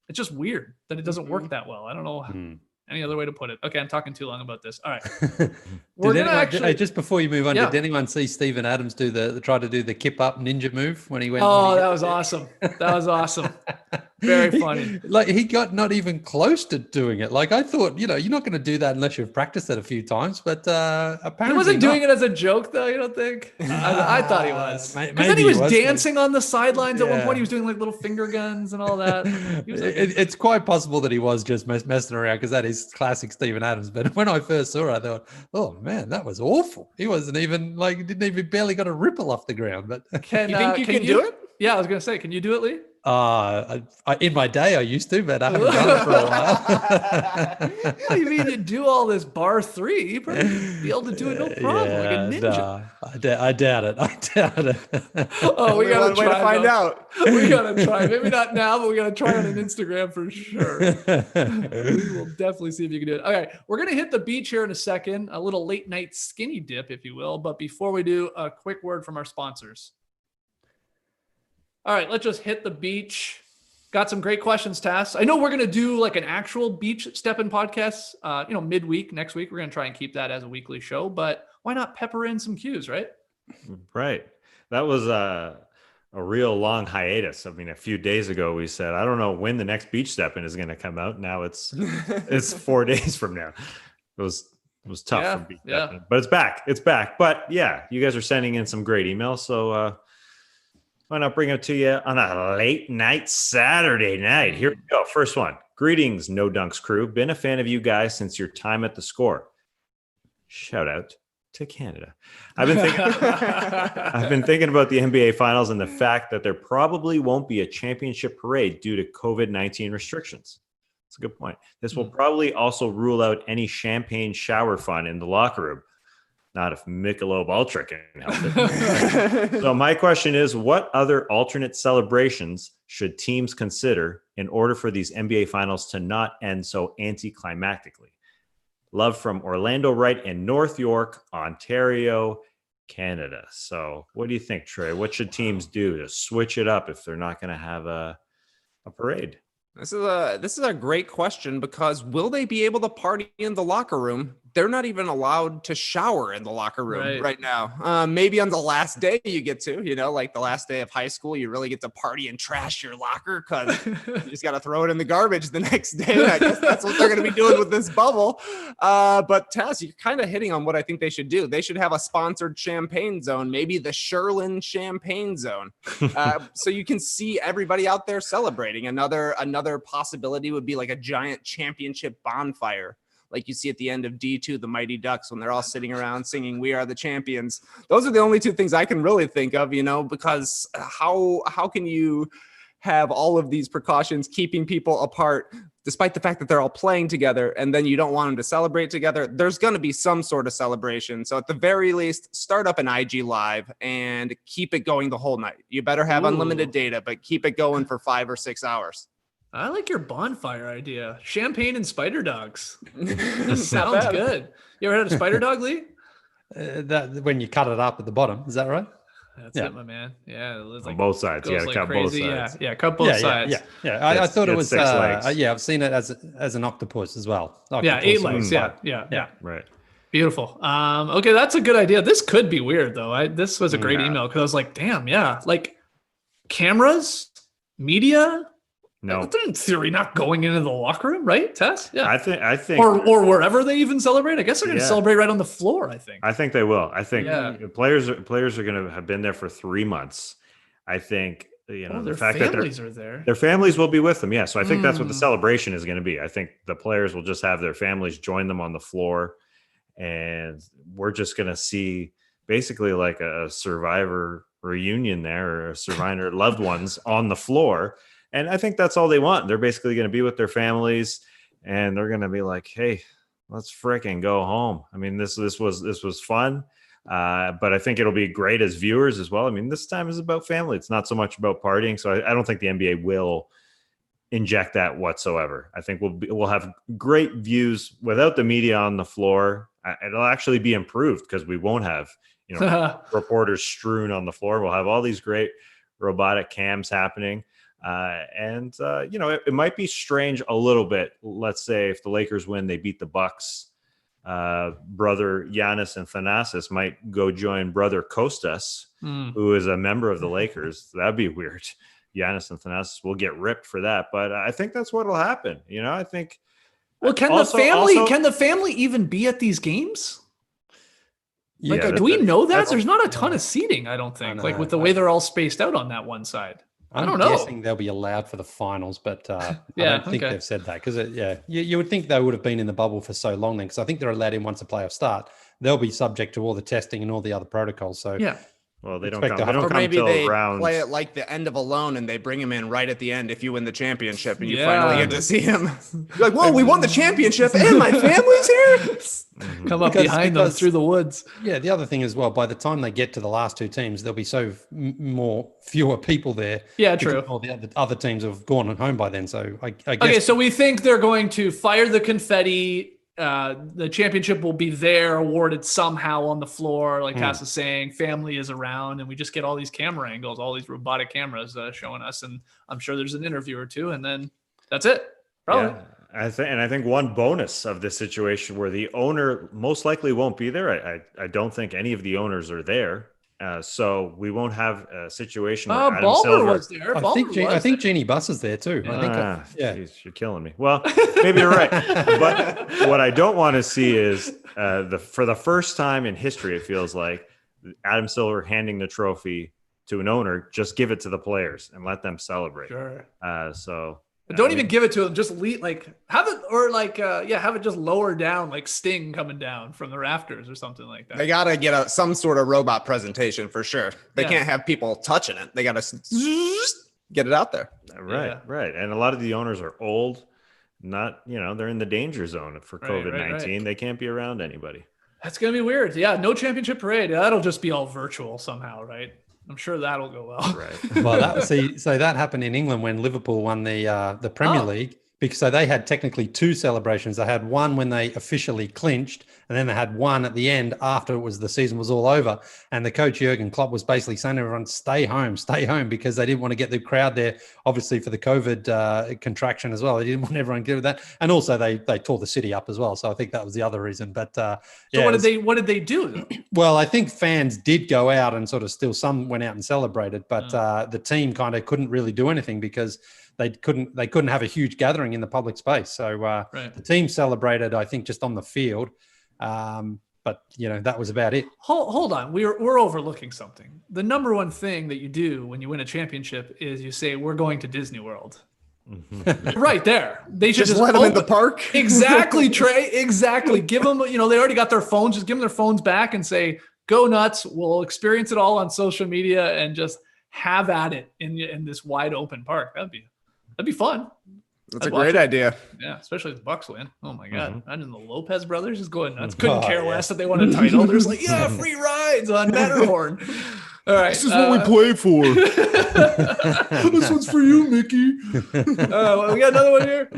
it's just weird that it doesn't work that well. I don't know. Any other way to put it? Okay, I'm talking too long about this. All right. We're Did gonna anyone, actually just before you move on, Yeah. did anyone see Steven Adams try to do the kip up ninja move when he went? Oh, when he that hit was the- awesome. That was awesome. Very funny. Like he got not even close to doing it. Like I thought, you're not going to do that unless you've practiced it a few times. But apparently, He wasn't doing not. it as a joke, though. You don't think? I thought he was. Maybe Because then he was like- dancing on the sidelines at one Yeah. point. He was doing like little finger guns and all that. He was like, It's quite possible that he was just messing around because that is classic Steven Adams. But when I first saw it, I thought, oh man, that was awful. He wasn't even didn't even barely got a ripple off the ground. But can, You think you can do it? Yeah, I was gonna say, can you do it, Leigh? in my day, I used to, but I haven't done it for a while. Yeah, you mean to do all this bar three? You probably be able to do it no problem, like a ninja. Nah, I doubt it. I doubt it. Oh, we Only gotta one way try to find though. out. We gotta try. Maybe not now, but we gotta try on an Instagram for sure. We will definitely see if you can do it. Okay, we're gonna hit the beach here in a second, a little late night skinny dip, if you will. But before we do, a quick word from our sponsors. All right, let's just hit the beach. Got some great questions, Tass. I know we're gonna do like an actual beach stepping podcast, midweek next week. We're gonna try and keep that as a weekly show, but why not pepper in some cues, right? Right. That was a real long hiatus. I mean, a few days ago we said, I don't know when the next beach stepping is going to come out. Now it's 4 days from now. It was tough Yeah, for beach yeah. stepping, but it's back. It's back. But yeah, you guys are sending in some great emails. So why not bring it to you on a late night Saturday night? Here we go. First one. Greetings, No Dunks crew. Been a fan of you guys since your time at the Score. Shout out to Canada. I've been thinking about the NBA Finals and the fact that there probably won't be a championship parade due to COVID-19 restrictions. That's a good point. This will probably also rule out any champagne shower fun in the locker room. Not if Michelob Ultra can help it. So my question is, what other alternate celebrations should teams consider in order for these NBA Finals to not end so anticlimactically? Love from Orlando Wright in North York, Ontario, Canada. So what do you think, Trey? What should teams do to switch it up if they're not going to have a parade? This is a great question, because will they be able to party in the locker room? They're not even allowed to shower in the locker room right now. Maybe on the last day you get to, like the last day of high school, you really get to party and trash your locker because you just got to throw it in the garbage the next day. I guess that's what they're going to be doing with this bubble. But Tess, you're kind of hitting on what I think they should do. They should have a sponsored champagne zone, maybe the Sherlin Champagne Zone, so you can see everybody out there celebrating. Another possibility would be like a giant championship bonfire, like you see at the end of D2, the Mighty Ducks, when they're all sitting around singing "We Are the Champions." Those are the only two things I can really think of, because how can you have all of these precautions keeping people apart, despite the fact that they're all playing together, and then you don't want them to celebrate together? There's going to be some sort of celebration. So at the very least, start up an IG Live and keep it going the whole night. You better have unlimited data, but keep it going for 5 or 6 hours. I like your bonfire idea. Champagne and spider dogs. That sounds good. You ever had a spider dog, Leigh? That when you cut it up at the bottom, is that right? That's Yeah. it, my man. Yeah, it's On both sides. You goes got to like cut both crazy. sides. Yeah, cut both sides. Yeah. I thought it it's was 6 legs. yeah. I've seen it as an octopus as well. Yeah, Octopus 8 or legs. something. Yeah. Right. Beautiful. Okay, that's a good idea. This could be weird though. This was a great Yeah. email because I was like, damn, yeah, like cameras, media. No, They're in theory not going into the locker room, right? Tess? Yeah. I think or wherever they even celebrate. I guess they're going to Yeah. celebrate right on the floor, I think. I think they will. I think Yeah. players are going to have been there for 3 months. I think their the fact that families are there. their families will be with them. Yeah, so I think that's what the celebration is going to be. I think the players will just have their families join them on the floor, and we're just going to see basically like a survivor reunion there, or a survivor loved ones on the floor. And I think that's all they want. They're basically going to be with their families, and they're going to be like, hey, let's freaking go home. I mean, this was fun. But I think it'll be great as viewers as well. I mean, this time is about family. It's not so much about partying. So I don't think the NBA will inject that whatsoever. I think we'll have great views without the media on the floor. It'll actually be improved because we won't have, reporters strewn on the floor. We'll have all these great robotic cams happening. It might be strange a little bit. Let's say if the Lakers win, they beat the Bucks. Brother Giannis and Thanasis might go join brother Kostas, who is a member of the Lakers. That'd be weird. Giannis and Thanasis will get ripped for that, but I think that's what'll happen. I think. Well, can the family even be at these games? Like, do we know that? There's not a ton of seating, I don't think. With the way they're all spaced out on that one side. I don't know. I'm guessing they'll be allowed for the finals, but I don't think they've said that because, you would think they would have been in the bubble for so long then, because I think they're allowed in once the playoffs start. They'll be subject to all the testing and all the other protocols. So well, they don't come. Or maybe they play it like the end of Alone, and they bring him in right at the end if you win the championship, and you finally get to see him. You're like, whoa, we won the championship, and my family's here. Come up behind them through the woods. Yeah, the other thing as well, by the time they get to the last two teams, there'll be fewer people there. Yeah, true. All the other teams have gone home by then. So I guess. Okay, so we think they're going to fire the confetti. The championship will be there, awarded somehow on the floor, like Cass is saying. Family is around, and we just get all these camera angles, all these robotic cameras showing us, and I'm sure there's an interview or two, and then that's it. Probably. Yeah. I think one bonus of this situation where the owner most likely won't be there. I don't think any of the owners are there. So we won't have a situation where Adam Silver was there. I think Jeannie Buss is there too. Geez, you're killing me. Well, maybe you're right. But what I don't want to see is for the first time in history, it feels like Adam Silver handing the trophy to an owner. Just give it to the players and let them celebrate. Sure. But don't even give it to them. Just have it just lower down, like Sting coming down from the rafters or something like that. They got to get some sort of robot presentation for sure. They can't have people touching it. They got to get it out there. Right. And a lot of the owners are old, they're in the danger zone for COVID-19. Right. They can't be around anybody. That's going to be weird. Yeah. No championship parade. That'll just be all virtual somehow. Right. I'm sure that'll go well. Right. Well, so that happened in England when Liverpool won the Premier League, because so they had technically two celebrations. They had one when they officially clinched, and then they had one at the end after the season was all over. And the coach Jurgen Klopp was basically saying to everyone, stay home, because they didn't want to get the crowd there, obviously for the COVID contraction as well. They didn't want everyone to do that, and also they tore the city up as well. So I think that was the other reason. But what did they do? Well, I think fans did go out and sort of some went out and celebrated, but the team kind of couldn't really do anything because they couldn't have a huge gathering in the public space. So the team celebrated, I think, just on the field. But that was about it. Hold on. We're overlooking something. The number one thing that you do when you win a championship is you say, we're going to Disney World. Mm-hmm. Right there. They should just let them in the park. Exactly, Trey. Exactly. Give them, they already got their phones. Just give them their phones back and say, go nuts. We'll experience it all on social media and just have at it in this wide open park. That'd be fun. That's a great idea. Yeah, especially if the Bucks win. Oh my God. Mm-hmm. Imagine the Lopez brothers just going nuts. Couldn't care less that they won a title. They're just like, free rides on Matterhorn. All right. This is what we play for. This one's for you, Mickey. We got another one here.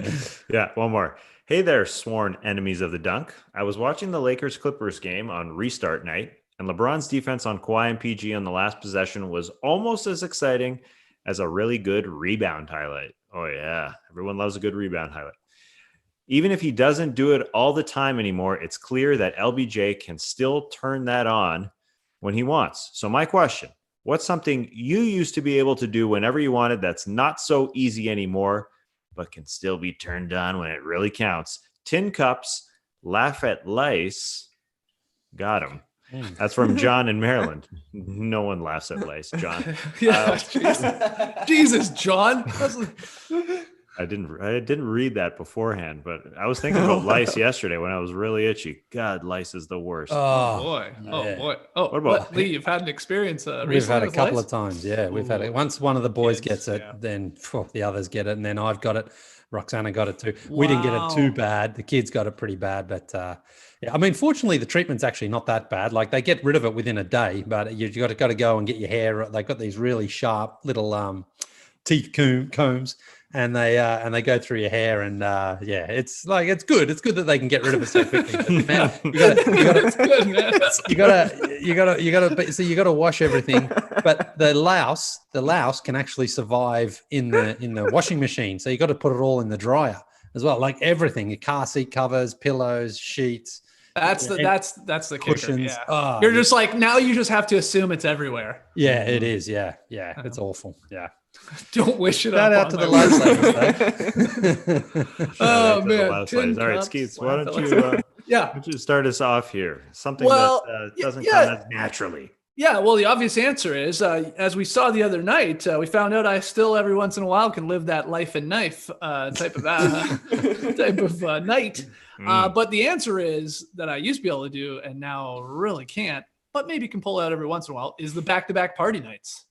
Yeah, one more. Hey there, sworn enemies of the dunk. I was watching the Lakers-Clippers game on restart night, and LeBron's defense on Kawhi and PG on the last possession was almost as exciting as a really good rebound highlight. Oh, yeah. Everyone loves a good rebound highlight. Even if he doesn't do it all the time anymore, it's clear that LBJ can still turn that on when he wants. So my question, what's something you used to be able to do whenever you wanted that's not so easy anymore, but can still be turned on when it really counts? Tin cups, laugh at lice. Got him. That's from John in Maryland. No one laughs at lice, John. Yeah, Jesus, John. I didn't read that beforehand, but I was thinking about lice yesterday when I was really itchy. God, lice is the worst. Oh boy. yeah. Oh boy. Oh, What about- Leigh? You've had an experience. We've Recently had a with couple lice? of times. Yeah, we've had it. Ooh, Once one of the boys kids, gets it, yeah. then the others get it, and then I've got it. Roxana got it too. We didn't get it too Wow. bad. The kids got it pretty bad, but yeah, I mean, fortunately, the treatment's actually not that bad. Like they get rid of it within a day, but you got to go and get your hair. They've got these really sharp little teeth combs, and they go through your hair, and yeah, it's good. It's good that they can get rid of it so quickly. But, man, It's good, man. you gotta wash everything. But the louse can actually survive in the washing machine. So you got to put it all in the dryer as well, like everything: your car seat covers, pillows, sheets. That's the kicker. Cushions. Yeah. Oh, You're just like, now you just have to assume it's everywhere. yeah, it is. Yeah, it's awful. Yeah. Don't wish it Shout up out on to the my- lice ladies, Shout out Oh to the man. Louse Tin ladies. All right, cups, Skeets, laugh why yeah. don't you start us off here? Something Well, that doesn't yeah. come as naturally. Yeah, well, the obvious answer is, as we saw the other night, we found out I still every once in a while can live that life and knife type of night. But the answer is that I used to be able to do and now really can't, but maybe can pull out every once in a while, is the back-to-back party nights.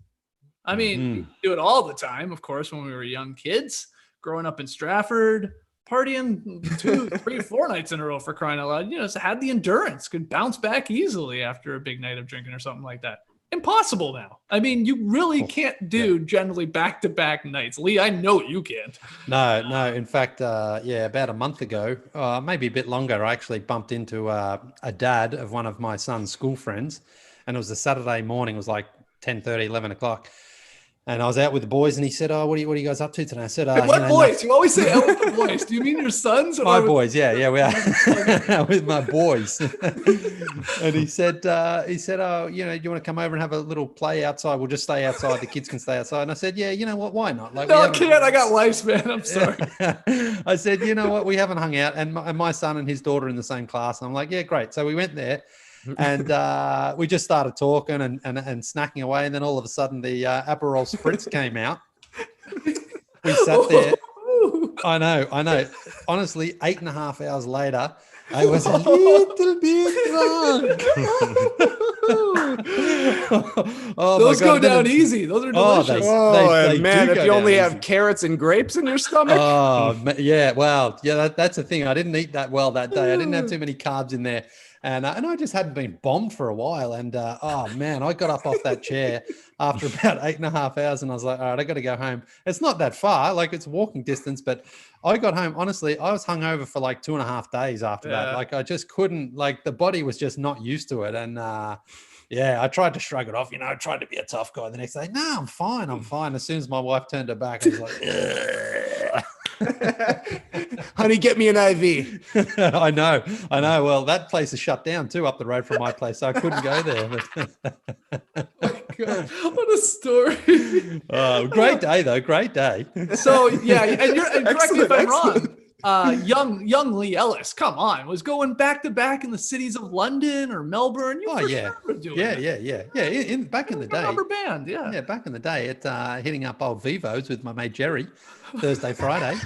I mean, we do it all the time, of course, when we were young kids, growing up in Stratford, partying 2, 3, 4 nights in a row for crying out loud. You know, just had the endurance, could bounce back easily after a big night of drinking or something like that. Impossible now. I mean, you really can't do generally back-to-back nights. Leigh, I know you can't. No. In fact, about a month ago, maybe a bit longer, I actually bumped into a dad of one of my son's school friends, and it was a Saturday morning. It was like 10:30, 11 o'clock. And I was out with the boys, and he said, "Oh, what are you guys up to today?" I said, What boys? You always say out with the boys. Do you mean your sons? Or My with- boys, yeah, we are with my boys." And he said, "Oh, do you want to come over and have a little play outside? We'll just stay outside. The kids can stay outside." And I said, "Yeah, you know what? Why not? Like, No, I can't. I got lice, man. I'm sorry. I said, "You know what? We haven't hung out." And my son and his daughter in the same class. And I'm like, "Yeah, great." So we went there. And we just started talking and snacking away, and then all of a sudden the Aperol Spritz came out. We sat there. I know. Honestly, 8.5 hours later, I was a little bit drunk. Those go down easy. Those are delicious. They man, do if go you only down have easy. carrots and grapes in your stomach. Yeah. Well, yeah, that's the thing. I didn't eat that well that day. I didn't have too many carbs in there. And I just hadn't been bombed for a while. And oh man, I got up off that chair after about 8.5 hours, and I was like, all right, I got to go home. It's not that far, like it's walking distance, but I got home. Honestly, I was hungover for like 2.5 days after that. Like I just couldn't. Like the body was just not used to it. And yeah, I tried to shrug it off. I tried to be a tough guy. The next day, no, I'm fine. I'm fine. As soon as my wife turned her back, I was like, ugh. Honey, get me an IV. I know. Well, that place is shut down too, up the road from my place, so I couldn't go there. God, what a story. Great day though. Great day. So yeah, and correct me if I'm Excellent. wrong. Young Leigh Ellis, come on, was going back to back in the cities of London or Melbourne. You for sure were doing that. Yeah. Back in the day. Rubber band, yeah. Yeah, back in the day, at hitting up old Vivos with my mate Jerry, Thursday, Friday.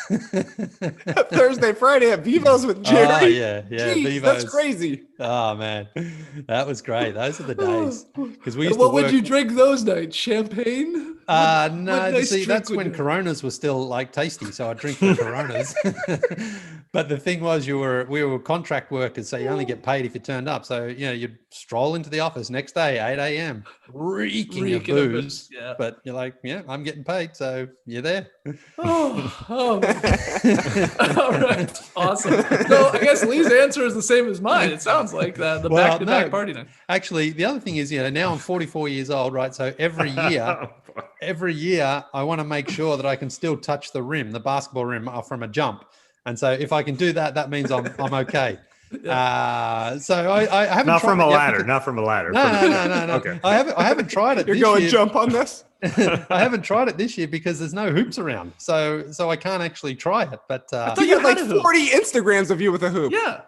Thursday, Friday at Vivos with Jerry. Oh, yeah. Jeez, Vivos. that's crazy. Oh man, that was great. Those are the days because we used What to work. would you drink those nights? Champagne? No, nice see, drink that's would when you- Coronas were still like tasty, so I drink the Coronas. But the thing was, we were contract workers, so you only get paid if you turned up. So you'd stroll into the office next day, 8 a.m., reeking of booze. Yeah. But you're like, yeah, I'm getting paid, so you're there. Oh. All right, awesome. So I guess Leigh's answer is the same as mine. It sounds like that. The Well, back-to-back no. party night. Actually, the other thing is, now I'm 44 years old, right? So every year, I want to make sure that I can still touch the rim, the basketball rim from a jump. And so if I can do that, that means I'm okay. So I haven't Not tried from it a yet ladder. because- Not from a ladder. No. Okay. I haven't tried it. You're this going year. jump on this? I haven't tried it this year because there's no hoops around, so I can't actually try it. But You got like had a hoop. 40 Instagrams of you with a hoop. Yeah.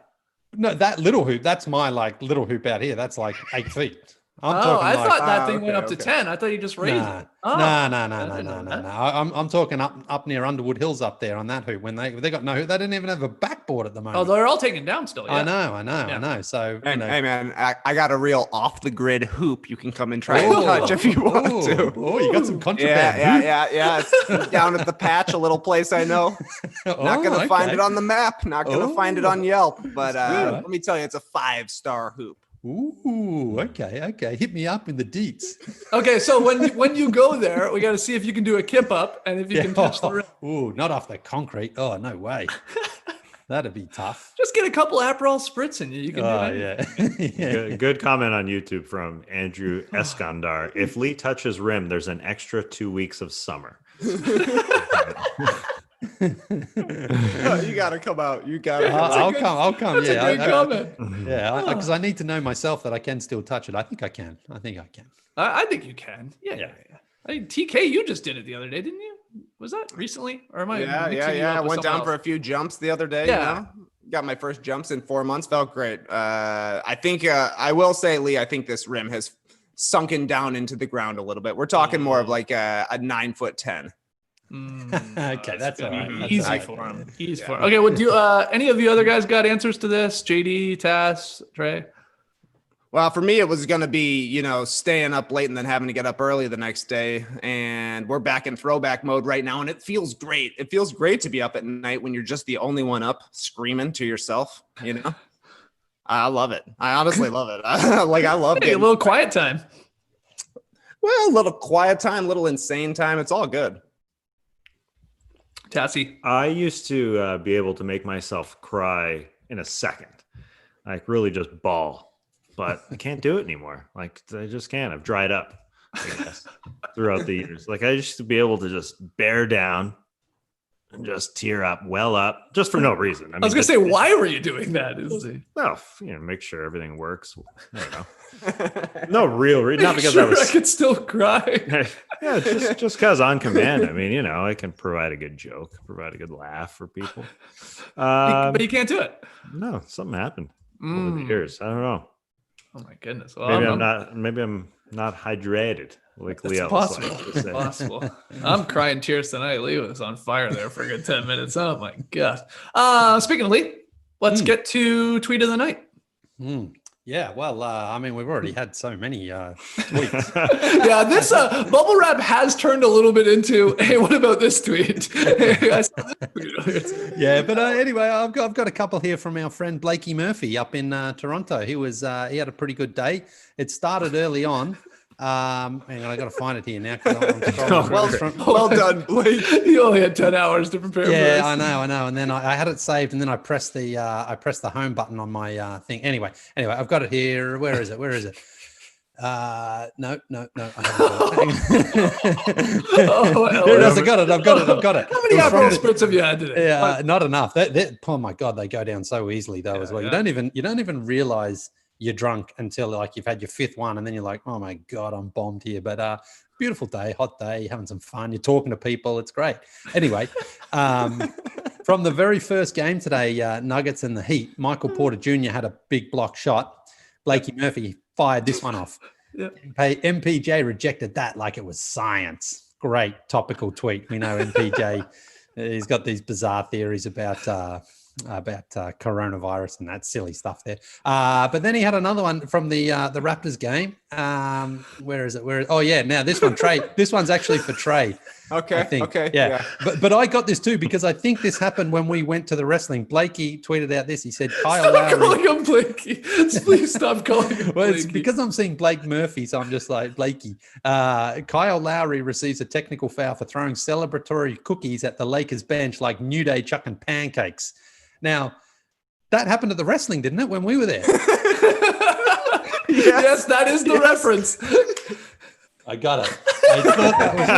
no, that little hoop, that's my like little hoop out here. That's like 8 feet. I like, thought that thing went up to 10. I thought you just raised it. No. Oh. I'm talking up near Underwood Hills up there on that hoop when they got no hoop. They didn't even have a backboard at the moment. Oh, they're all taken down still. Yeah. I know. So, hey man, I got a real off the grid hoop you can come and try and touch if you want to. Oh, you got some contraband. Yeah. It's down at the patch, a little place I know. Not gonna find it on the map. Not gonna find it on Yelp. But let me tell you, it's a 5-star hoop. Ooh, okay. Hit me up in the deets. Okay, so when you go there, we got to see if you can do a kip up and if you can touch the rim. Ooh, not off the concrete. Oh, no way. That'd be tough. Just get a couple Aperol Spritz in you. You can do that. Yeah. Good comment on YouTube from Andrew Eskandar. If Leigh touches rim, there's an extra 2 weeks of summer. You gotta come out. You gotta. I'll come. That's a good comment. Yeah, because I need to know myself that I can still touch it. I think I can. I think you can. Yeah. I mean, TK, you just did it the other day, didn't you? Was that recently, or am I? Yeah. I went down for a few jumps the other day. Yeah. You know? Got my first jumps in 4 months. Felt great. I think I will say, Leigh, I think this rim has sunken down into the ground a little bit. We're talking more of like a 9'10". Okay, that's all right. Easy for him. Okay, well, do any of you other guys got answers to this? JD, Tass, Trey? Well, for me, it was going to be, staying up late and then having to get up early the next day. And we're back in throwback mode right now. And it feels great. It feels great to be up at night when you're just the only one up screaming to yourself, I love it. I honestly love it. I love a little quiet time. Well, a little quiet time, a little insane time. It's all good. Tassie. I used to be able to make myself cry in a second, like really just bawl, but I can't do it anymore. Like I just can't. I've dried up, I guess, throughout the years. Like I used to be able to just bear down and just tear up, well up, just for no reason. I was gonna say, why were you doing that? Make sure everything works. I don't know. No real reason. Not because I could still cry. Yeah, just because on command. I mean, I can provide a good joke, provide a good laugh for people. But you can't do it. No, something happened over the years. I don't know. Oh my goodness. Well, maybe I'm not hydrated like Leo. It's possible. I'm crying tears tonight. Leigh was on fire there for a good 10 minutes. Oh my God. Speaking of Leigh, let's get to tweet of the night. Yeah, well, we've already had so many tweets. Yeah, this bubble wrap has turned a little bit into, hey, what about this tweet? Yeah, but anyway, I've got a couple here from our friend Blakey Murphy up in Toronto. He had a pretty good day. It started early on. Hang on, I got to find it here now. Well done, Blake. You only had 10 hours to prepare. Yeah, I know. And then I had it saved, and then I pressed the home button on my thing. Anyway, I've got it here. Where is it? No. I I've got it. How many Aperol Spritz have you had today? Yeah, not enough. Oh my God, they go down so easily though as well. Yeah. You don't even realize you're drunk until like you've had your fifth one, and then you're like, oh my God, I'm bombed here. But beautiful day, hot day, having some fun. You're talking to people. It's great. Anyway, from the very first game today, Nuggets and the Heat, Michael Porter Jr. had a big block shot. Blakey Murphy fired this one off. Yep. MPJ rejected that like it was science. Great topical tweet. We know MPJ, he's got these bizarre theories about coronavirus and that silly stuff there. But then he had another one from the Raptors game. Where is it? Oh yeah, now this one, Trey. This one's actually for Trey. Okay. Yeah. But I got this too because I think this happened when we went to the wrestling. Blakey tweeted out this. He said, "Kyle Lowry." Stop calling him Blakey. Please stop calling him Blakey. Well, it's because I'm seeing Blake Murphy, so I'm just like Blakey. Kyle Lowry receives a technical foul for throwing celebratory cookies at the Lakers bench like New Day chucking pancakes. Now, that happened at the wrestling, didn't it, when we were there? Yes, that is the reference. I got it. I thought that was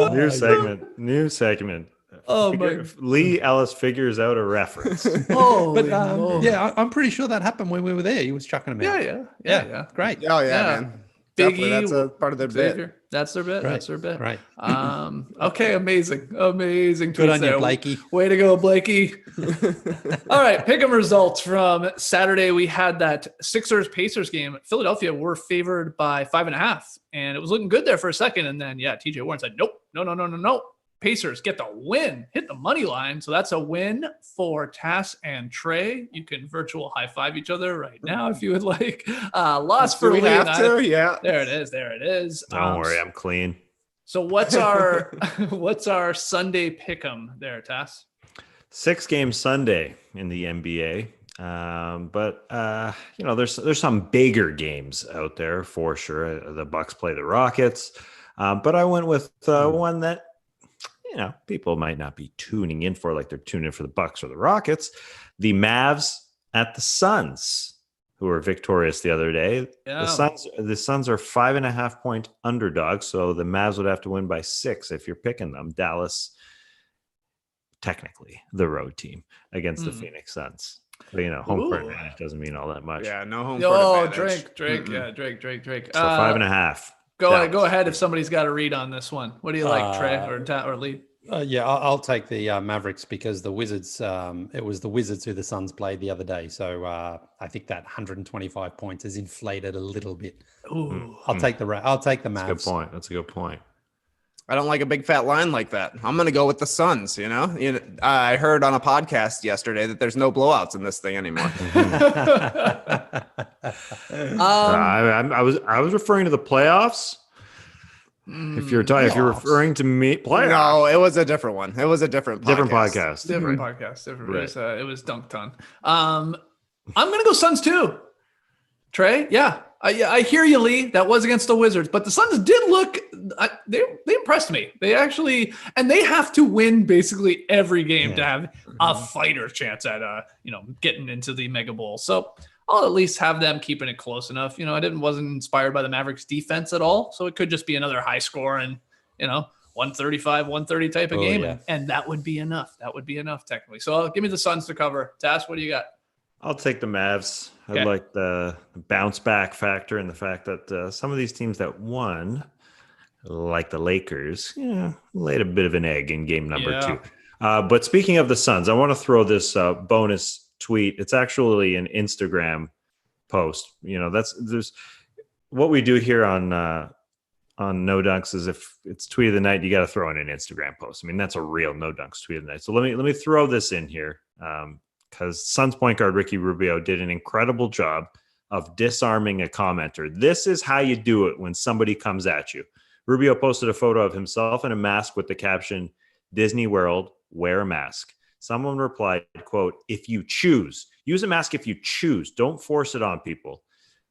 right. New segment. Oh my! Leigh Ellis figures out a reference. Yeah, I'm pretty sure that happened when we were there. He was chucking them out. Yeah. Great. Oh yeah, man. definitely. E, That's a part of their bit. Xavier. That's their bit. Right. That's their bit. Right. Okay, amazing. Good on you, Blakey. Way to go, Blakey. All right, pick 'em results from Saturday. We had that Sixers-Pacers game. Philadelphia were favored by 5.5, and it was looking good there for a second. And then, TJ Warren said, nope, no. Pacers get the win, hit the money line. So that's a win for Tass and Trey. You can virtual high five each other right now if you would like. Loss for Leigh. Yeah. There it is. Don't worry, I'm clean. So what's our Sunday pick'em there, Tass? 6-game Sunday in the NBA. But there's some bigger games out there for sure. The Bucks play the Rockets. But I went with one that, people might not be tuning in for like they're tuning in for the Bucks or the Rockets. The Mavs at the Suns, who were victorious the other day. Yeah. The Suns are 5.5-point underdogs, so the Mavs would have to win by 6 if you're picking them. Dallas, technically the road team against the Phoenix Suns. But, home court advantage doesn't mean all that much. Yeah, no home court advantage. Drake. Mm-mm. Yeah, Drake. So 5.5. Go ahead if somebody's got a read on this one. What do you like, Trey or Leigh? I'll take the Mavericks because the Wizards. It was the Wizards who the Suns played the other day, so I think that 125 points is inflated a little bit. Ooh. I'll take the Mavs. That's a good point. I don't like a big fat line like that. I'm going to go with the Suns. I heard on a podcast yesterday that there's no blowouts in this thing anymore. I was referring to the playoffs. If you're referring to me, playoffs. No, it was a different one. It was a different podcast. Different podcast. Right. It was dunked on. I'm going to go Suns too. Trey, yeah. I hear you, Leigh. That was against the Wizards, but the Suns did look. They impressed me. They actually, and they have to win basically every game to have a fighter chance at getting into the Mega Bowl. So I'll at least have them keeping it close enough. I wasn't inspired by the Mavericks defense at all, so it could just be another high score and 135, 130 type of game, and that would be enough. That would be enough technically. So give me the Suns to cover. Tass, what do you got? I'll take the Mavs. Okay. I like the bounce back factor and the fact that some of these teams that won, like the Lakers, laid a bit of an egg in game number 2. But speaking of the Suns, I want to throw this bonus tweet. It's actually an Instagram post. There's what we do here on No Dunks is if it's tweet of the night, you got to throw in an Instagram post. I mean, that's a real No Dunks tweet of the night. So let me throw this in here. Because Suns point guard Ricky Rubio did an incredible job of disarming a commenter. This is how you do it when somebody comes at you. Rubio posted a photo of himself in a mask with the caption, "Disney World, wear a mask." Someone replied, quote, "If you choose, use a mask if you choose. Don't force it on people."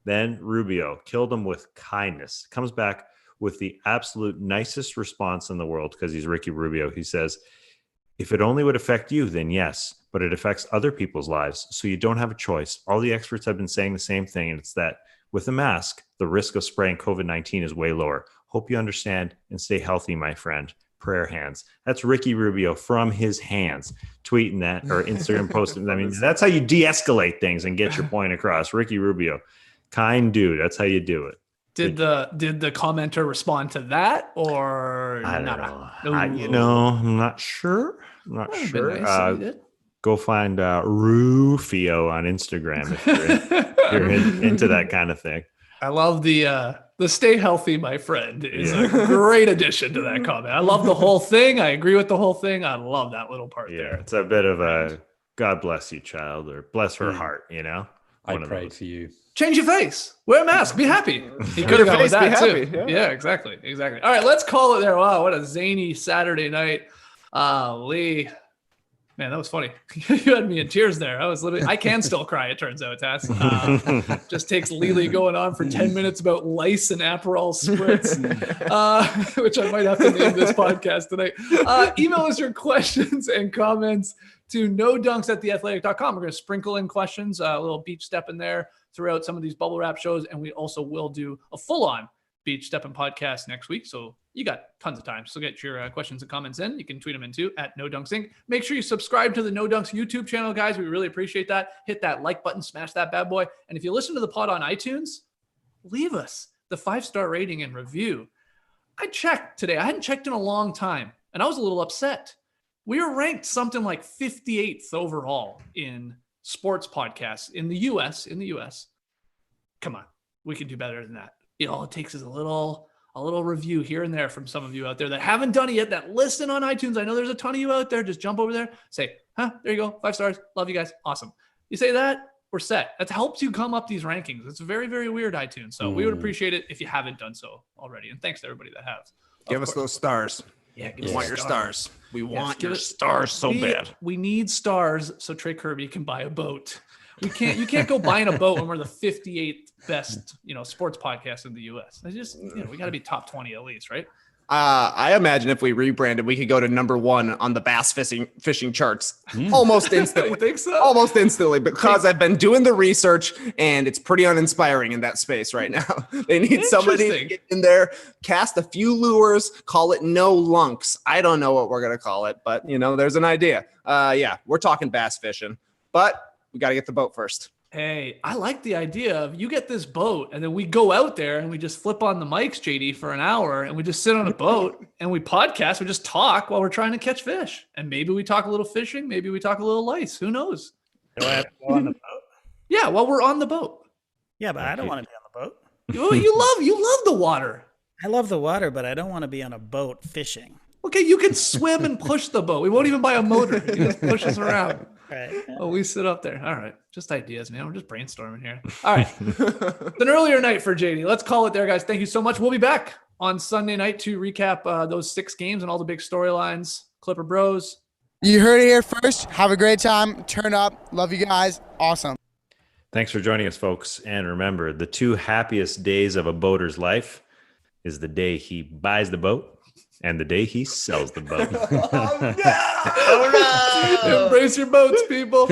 Then Rubio killed him with kindness. Comes back with the absolute nicest response in the world because he's Ricky Rubio. He says, "If it only would affect you, then yes, but it affects other people's lives, so you don't have a choice. All the experts have been saying the same thing, and it's that with a mask, the risk of spraying COVID-19 is way lower. Hope you understand and stay healthy, my friend. Prayer hands." That's Ricky Rubio from his hands tweeting that or Instagram posting. I mean, that's how you de-escalate things and get your point across. Ricky Rubio, kind dude. That's how you do it. Did the commenter respond to that or I don't not? know. I'm not sure. Nice if he did. Go find Rufio on Instagram if you're into that kind of thing. I love the "stay healthy, my friend" is a great addition to that comment. I love the whole thing. I agree with the whole thing. I love that little part there. It's a bit of a God bless you, child, or bless her heart. I prayed for you. Change your face. Wear a mask. Be happy. He could have gone with that too. Yeah, exactly. All right, let's call it there. Wow, what a zany Saturday night. Leigh, man, that was funny. You had me in tears there. I can still cry, it turns out, Tass. Just takes Leigh going on for 10 minutes about lice and Aperol Spritz, which I might have to name this podcast tonight. Email us your questions and comments to nodunks@theathletic.com. We're going to sprinkle in questions, a little beach step in there throughout some of these bubble wrap shows. And we also will do a full-on beach stepping podcast next week. So you got tons of time. So get your questions and comments in. You can tweet them in too @NoDunksInc. Make sure you subscribe to the No Dunks YouTube channel, guys. We really appreciate that. Hit that like button, smash that bad boy. And if you listen to the pod on iTunes, leave us the 5-star rating and review. I checked today. I hadn't checked in a long time, and I was a little upset. We are ranked something like 58th overall in sports podcasts in the US. Come on, we can do better than that. All it takes is a little review here and there from some of you out there that haven't done it yet, that listen on iTunes. I know there's a ton of you out there. Just jump over there, say, there you go, 5 stars. Love you guys. Awesome. You say that, we're set. That helps you come up these rankings. It's very, very weird, iTunes. So we would appreciate it if you haven't done so already. And thanks to everybody that has. Give us those stars. Yeah, we want your stars. We want your stars so bad. We need stars so Trey Kirby can buy a boat. You can't go buying a boat when we're the 58th best, sports podcast in the US. It's just, we got to be top 20 at least, right? I imagine if we rebranded, we could go to number 1 on the bass fishing charts almost instantly. You think so? Almost instantly, because I've been doing the research and it's pretty uninspiring in that space right now. They need somebody to get in there, cast a few lures, call it no lunks. I don't know what we're going to call it, but there's an idea. We're talking bass fishing, but we got to get the boat first. Hey, I like the idea of you get this boat and then we go out there and we just flip on the mics, JD, for an hour and we just sit on a boat and we podcast. We just talk while we're trying to catch fish. And maybe we talk a little fishing. Maybe we talk a little lice. Who knows? Do I have to go on the boat? Yeah, while we're on the boat. Yeah, but I don't want to be on the boat. You love the water. I love the water, but I don't want to be on a boat fishing. Okay, you can swim and push the boat. We won't even buy a motor. You just push us around. Right. Oh, we sit up there. All right. Just ideas, man. We're just brainstorming here. All right. It's an earlier night for JD. Let's call it there, guys. Thank you so much. We'll be back on Sunday night to recap those 6 games and all the big storylines. Clipper Bros. You heard it here first. Have a great time. Turn up. Love you guys. Awesome. Thanks for joining us, folks. And remember, the 2 happiest days of a boater's life is the day he buys the boat and the day he sells the boat. Oh, no! Embrace your boats, people.